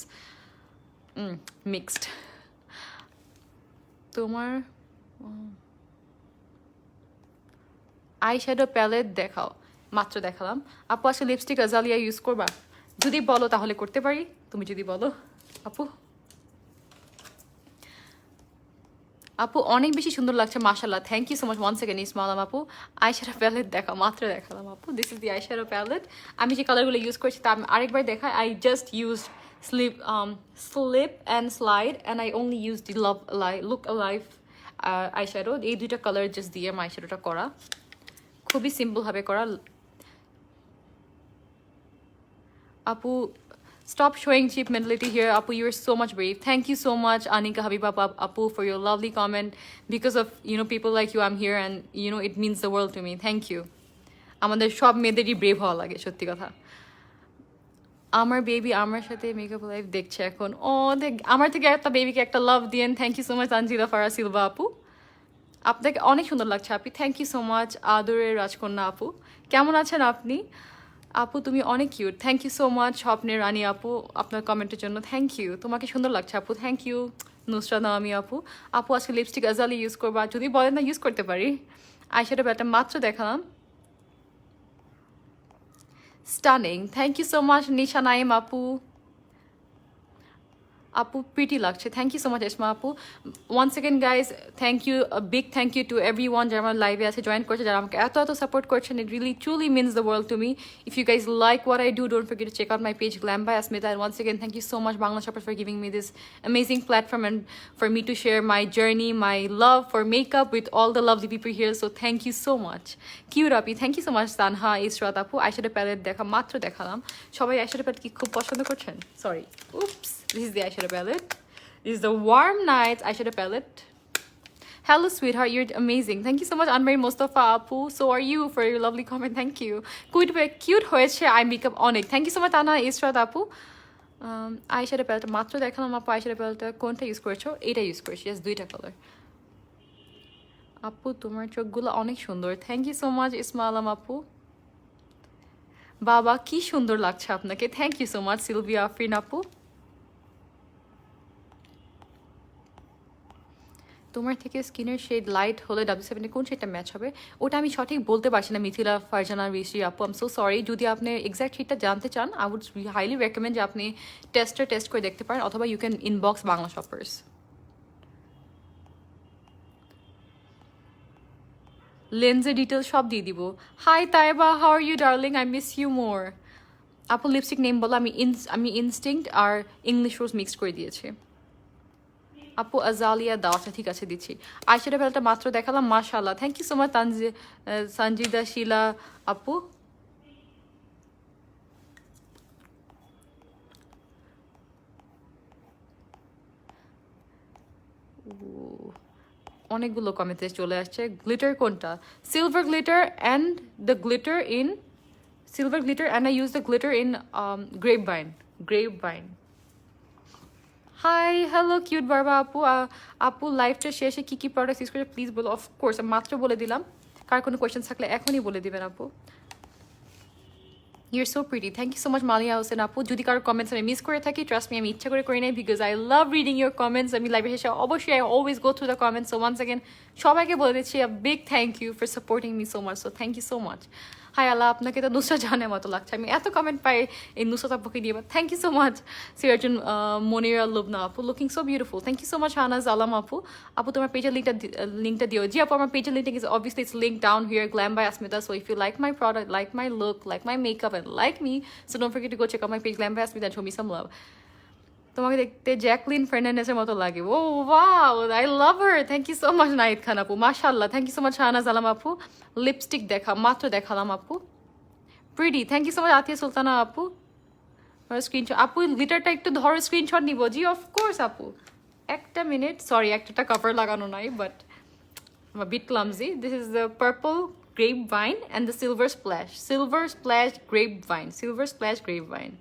Mixed. তোমার আইশ্যাডো প্যালেট দেখাও। মাত্র দেখালাম আপু। আসলে লিপস্টিক আজালিয়া ইউজ করবা? যদি বলো তাহলে করতে পারি, তুমি যদি বলো। আপু অনেক বেশি সুন্দর লাগছে মাশাআল্লাহ, thank you so much once again Isma Alam আপু। আইশ্যাডো প্যালেট দেখাও, মাত্র দেখালাম আপু। This is the eyeshadow palette. আমি যে কালারগুলো ইউজ করছি তা আমি আরেকবার দেখাই। I just use slip and slide, and I only use the look alive eyeshadow. এই দুইটা কালার জাস্ট দিয়ে আমার আইশ্যাডোটা করা, খুবই সিম্পলভাবে করা। আপু Stop showing cheap mentality here, Apu. You are so much brave. Thank you so much, Anika Habiba Apu, for your lovely comment. Because of people like you, I'm here, and it means the world to me. Thank you. আমাদের সব মেয়েদেরই brave হওয়া লাগে, সত্যি কথা। আমার baby আমার সাথে makeup live দেখছে এখন। ও দেখ, আমার থেকে একটা বেবিকে একটা লাভ দিয়েন। Thank you so much Tanzida Fara Silva আপু, আপনাকে অনেক সুন্দর লাগছে আপনি। থ্যাংক ইউ সো মাচ আদরের রাজকন্যা আপু, কেমন আছেন আপনি? আপু তুমি অনেক cute. Thank you so much স্বপ্নের রানী আপু, আপনার কমেন্টের জন্য থ্যাংক ইউ। তোমাকে সুন্দর লাগছে আপু, থ্যাংক ইউ। নুসরাত নামি আপু, আপু আজকে লিপস্টিক আজালি ইউজ করবো, আর যদি বলেন না ইউজ করতে পারি। আইশ্যাডো প্যালেটটা মাত্র দেখালাম, stunning. Thank you so much Nisha Naim আপু, আপু প্রিটি লাগছে। Thank you so much Esma আপু। One second guys, thank you, big thank you to everyone যারা আমার লাইভে আছে, জয়েন করছে, যারা আমাকে এত এত সাপোর্ট করছেন। It really truly means the world to me. If you guys like what I do, don't forget to check out my page glam by Asmita. And once again, thank you so much Bangla Shoppers for giving me this amazing platform and for me to share my journey, my love for makeup with all the lovely people here. So thank you so much. Cute Api, thank you so much Tanha, Israt আপু। Eyeshadow palette মাত্র দেখালাম। সবাই eyeshadow palette কি খুব পছন্দ করছেন? Sorry, oops, this is the eyeshadow palette. This is the Warm Nights eyeshadow palette. Hello, sweetheart. You're amazing. Thank you so much, Anmari Mustafa Apu. So are you, for your lovely comment. Thank you. Cute হয়েছে eye makeup অনেক। Thank you so much, Anna Israt Apu. Eyeshadow প্যালেটটা মাত্র দেখালাম আপু। Eyeshadow প্যালেটটা কোনটা use করেছো? এটা use করেছি, জাস্ট দুইটা কালার। আপু তোমার চোখগুলো অনেক সুন্দর। Thank you so much Isma Alam আপু। বাবা কি সুন্দর লাগছে আপনাকে। Thank you so much Sylvia Afrin আপু। তোমার থেকে স্কিনের শেড লাইট হলে W7 কোন শেডটা ম্যাচ হবে? ওটা আমি সঠিক বলতে পারছি না মিথিলা ফারজানা ঋষি আপু, আম সো সরি। যদি আপনি এক্স্যাক্ট শেডটা জানতে চান, আই উড হাইলি রেকমেন্ড যে আপনি টেস্ট করে দেখতে পারেন, অথবা you can inbox Bangla Shoppers. লেন্সের ডিটেলস সব দিয়ে দিব। Hi Taiba, how are you darling, I miss you more. আপু লিপস্টিক নেম বলো। আমি ইনস্টিংক্ট আর ইংলিশ রোজ মিক্স করে দিয়েছি। আপু আজালিয়া দাও, আচ্ছা ঠিক আছে দিচ্ছি। আইশ্যাডো প্যালেটটা মাত্র দেখালাম, মাশাআল্লাহ। Thank you so much Sanjida Shila আপু। অনেকগুলো কমেন্টে চলে আসছে। গ্লিটার কোনটা? Silver glitter and the glitter in silver glitter and I use the glitter in grapevine. Hi hello cute বারবা আপু। আপু লাইভটা শেষে কী কী প্রোডাক্ট ইউজ করে প্লিজ বলো। অফকোর্স মাত্র বলে দিলাম, কার কোনো কোয়েশ্চেন থাকলে এখনই বলে দিবেন আপু। Your so pretty. Thank you so much Malia Hossain আপু। যদি কারোর কমেন্টস আমি মিস করে থাকি, ট্রাস্ট মি আমি ইচ্ছা করে নাই, because I love reading your comments. আমি লাইভে শেষে অবশ্যই I always go through the comments. So once again সবাইকে বলে দিচ্ছি a big thank you for supporting me so much. So thank you so much. Hi আল্লাহ, আপনাকে তো নুসরাত জাহানের মতো লাগছে। আমি এত কমেন্ট পাই এই নুসরাত আপুকে নিয়ে। Thank you so much Sirajun Monira Lubna আপু, looking so beautiful. Thank you so much Hanaz Alam আপু। আপু তোমার পেজের লিঙ্কটা দিও। জি আপু, আমার পেজের link is obviously it's link down here, glam by Asmita. So if you like my product, like my look, like my makeup and like me, so don't forget to go check out my page glam by Asmita, show me some love. তোমাকে দেখতে Jacqueline ফার্নান্ডেসের মতো লাগে। Oh wow, I love her. Thank you so much Nahid Khan আপু, মাশাআল্লাহ। Thank you so much Shahnaz Alam আপু। Lipstick মাত্র দেখালাম আপু। Pretty, thank you so much Atiya Sultana আপু। স্ক্রিনশট আপু, গ্লিটারটা একটু ধরো, স্ক্রিনশট নিব। জি অফকোর্স আপু, একটা মিনিট। সরি, একটা কভার লাগানো নাই, but bit clumsy. This is the purple grape vine and the silver splash grape vine.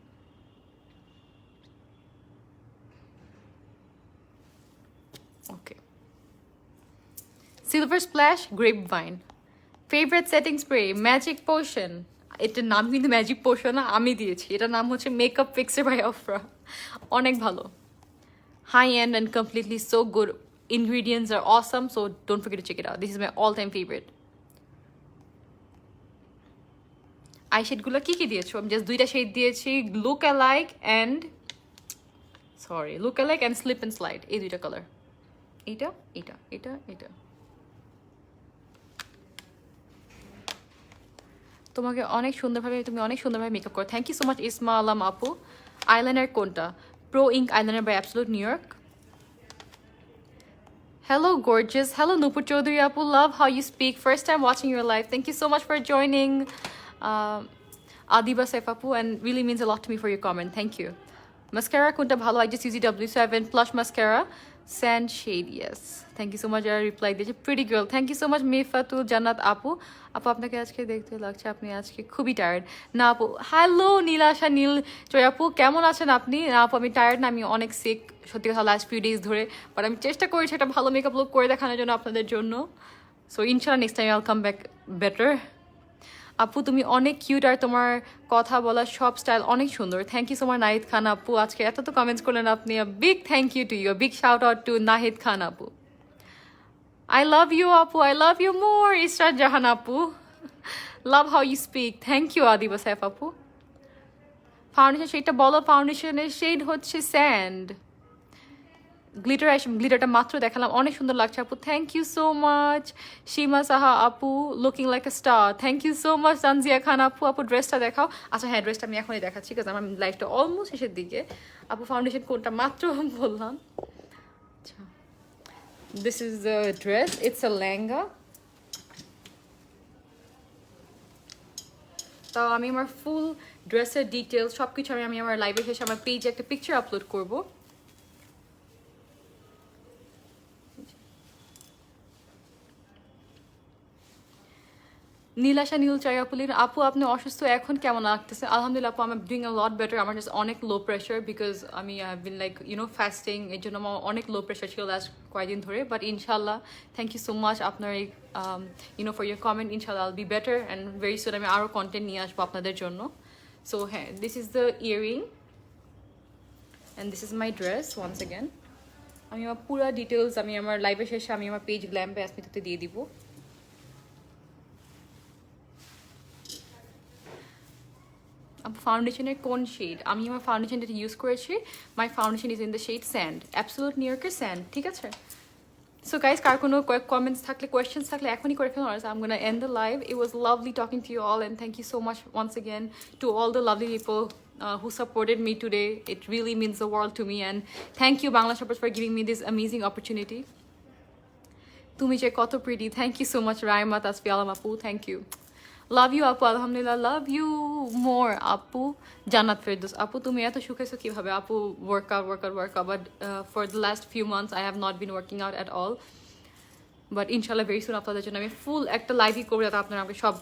Okay. Silver Splash Grapevine. Favorite setting spray, Magic Potion. এটার নাম কিন্তু ম্যাজিক পোশন না, আমি দিয়েছি। এটার নাম হচ্ছে মেকআপ ফিক্সার বাই অফরা। অনেক ভালো, high end and completely so good. Ingredients আর awesome, so don't forget to check it out. This is my all time favourite. আইশেডগুলো কি কি দিয়েছো? আমি জাস্ট দুইটা শেড দিয়েছি, look alike and slip and slide. এই দুইটা কালার, এটা এটা এটা এটা। তুমি অনেক সুন্দরভাবে মেকআপ করো। Thank you so much Isma Alam আপু। আইলাইনার কোনটা? Pro ink eyeliner by absolute New York. Hello gorgeous. Hello Nupur Chaudhary apu, love how you speak. First time watching your live. Thank you so much for joining. Adiba Saif apu, and really means a lot to me for your comment. Thank you. Mascara কোনটা ভালো? I just use W7 Plush Mascara Sand Shade, yes. Thank you so much. যারা reply দিয়েছে, pretty girl, thank you so much. Mefatul Jannat আপু, আপু আপনাকে আজকে দেখতে লাগছে আপনি আজকে খুবই টায়ার্ড। না আপু, হ্যালো নীলাশা নীল চয় আপু, কেমন আছেন আপনি? না আপু আমি টায়ার্ড না, আমি অনেক সিক সত্যি কথা লাস্ট ফিউ ডেজ ধরে, বাট আমি চেষ্টা করেছি একটা ভালো মেকআপ লুক করে দেখানোর জন্য আপনাদের জন্য। সো ইনশাল্লাহ নেক্সট টাইম আইল কাম ব্যাক বেটার। আপু তুমি অনেক কিউট আর তোমার কথা বলা সব স্টাইল অনেক সুন্দর। Thank you so much Nahid Khan আপু, আজকে এত তো কমেন্টস করলেন আপনি। Big thank you to you, big shout out to Nahid Khan আপু। I love you আপু, I love you more Israt Jahan আপু। Love how you speak, thank you Adiba Saif আপু। ফাউন্ডেশন শেডটা বলো। ফাউন্ডেশনের শেড হচ্ছে স্যান্ড। গ্লিটার গ্লিটারটা মাত্র দেখালাম, অনেক সুন্দর লাগছে আপু, thank you so much. Sima Saha আপু, looking like a star, thank you so much. তানজিয়া Khan আপু, আপু ড্রেসটা দেখাও। আচ্ছা হ্যাঁ, ড্রেসটা আমি এখনই দেখাচ্ছি, কারণ আমার লাইফটা অলমোস্ট শেষের দিকে। আপু ফাউন্ডেশন কোনটা মাত্র বললাম। আচ্ছা, this is the dress, it's a lehenga. তো আমি আমার ফুল ড্রেসের ডিটেলস সব কিছু আমি আমার লাইভে শেষে আমার পেজে একটা পিকচার আপলোড করবো। নীলাশা নীল চাইয়াপুলির আপু, আপনি অসুস্থ, এখন কেমন লাগতেছে? আলহামদুলিল্লাহ আপু, আমি ডুইং আ লট বেটার। আমার জাস্ট অনেক লো প্রেশার, বিকজ আমি বিন লাইক ফাস্টিং, এর জন্য আমার অনেক লো প্রেশার ছিল লাস্ট কয়েকদিন ধরে। বাট ইনশাল্লাহ, থ্যাংক ইউ সো মাচ আপনার এই ফর ইউর কমেন্ট। ইনশাল্লাহ I'll be better and very soon আমি আরও কন্টেন্ট নিয়ে আসবো আপনাদের জন্য। সো হ্যাঁ, this is the earring and this is my dress once again. আমি আমার পুরো ডিটেলস আমি আমার লাইভে শেষে আমি আমার পেজ গ্ল্যাম্পে আসমিতাতে দিয়ে দিব। ফাউন্ডেশনের কোন শেড? আমি আমার ফাউন্ডেশন যেটা ইউজ করেছি, my foundation is in the shade sand, absolute new ইয়র্কের স্যান্ড, ঠিক আছে? সো গাইজ, কার কোনো কমেন্টস থাকলে, কোয়েশ্চেন্স থাকলে এখনই করে ফেলুন। I am gonna end the live. It was lovely talking to you all and thank you so much once again to all the lovely people who supported me today. It really means the world to me, and thank you Bangla Shoppers for giving me this amazing opportunity. তুমি যে কত pretty, thank you so much. Raima Tasfi Alam আপু, thank you. Love you আপু, আলহামদুলিল্লাহ, লাভ you more আপু। জান্নাত ফেরদৌস আপু, তুমি এত সুখেছো কিভাবে? আপু workout, but for the last few months I have not been working out at all. But ইনশাল্লাহ ভেরি সুন আপনাদের জন্য আমি ফুল একটা লাইভই করবো, যাতে আপনারা আমাকে সব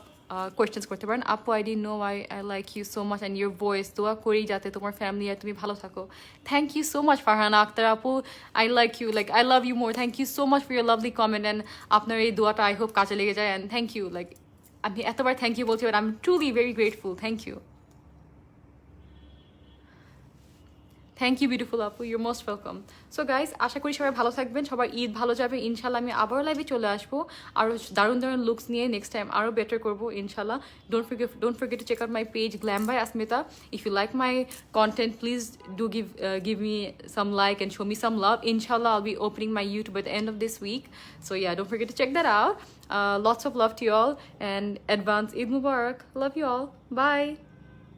কোয়েশ্চেন্স করতে পারেন। আপু I didn't know I like you so much and your voice. দোয়া করি যাতে তোমার ফ্যামিলি আর তুমি ভালো থাকো। Thank you so much Farhana Akter আপু, I like you, like I love you more. Thank you so much for your lovely comment and আপনার এই দোয়াটা আই হোপ কাজে লেগে যায়। অ্যান্ড থ্যাংক ইউ, লাইক আমি এতবার থ্যাংক ইউ বলছি, but I am truly very grateful. Thank you, thank you beautiful আপু, your most welcome. So guys, আশা করি সবাই ভালো থাকবেন, সবার ঈদ ভালো যাবে ইনশাল্লাহ। আমি আবারও লাইভে চলে আসবো আরও দারুণ দারুণ লুকস নিয়ে, নেক্সট টাইম আরও বেটার করবো ইনশাল্লাহ। Don't forget to check out my page glam by Asmita. If you like my content, please do give me some like and show me some love. Inshallah, I'll be opening my YouTube at the end of this week. So yeah, don't forget to check that out. Lots of love to you all and advance Eid Mubarak. Love you all. Bye.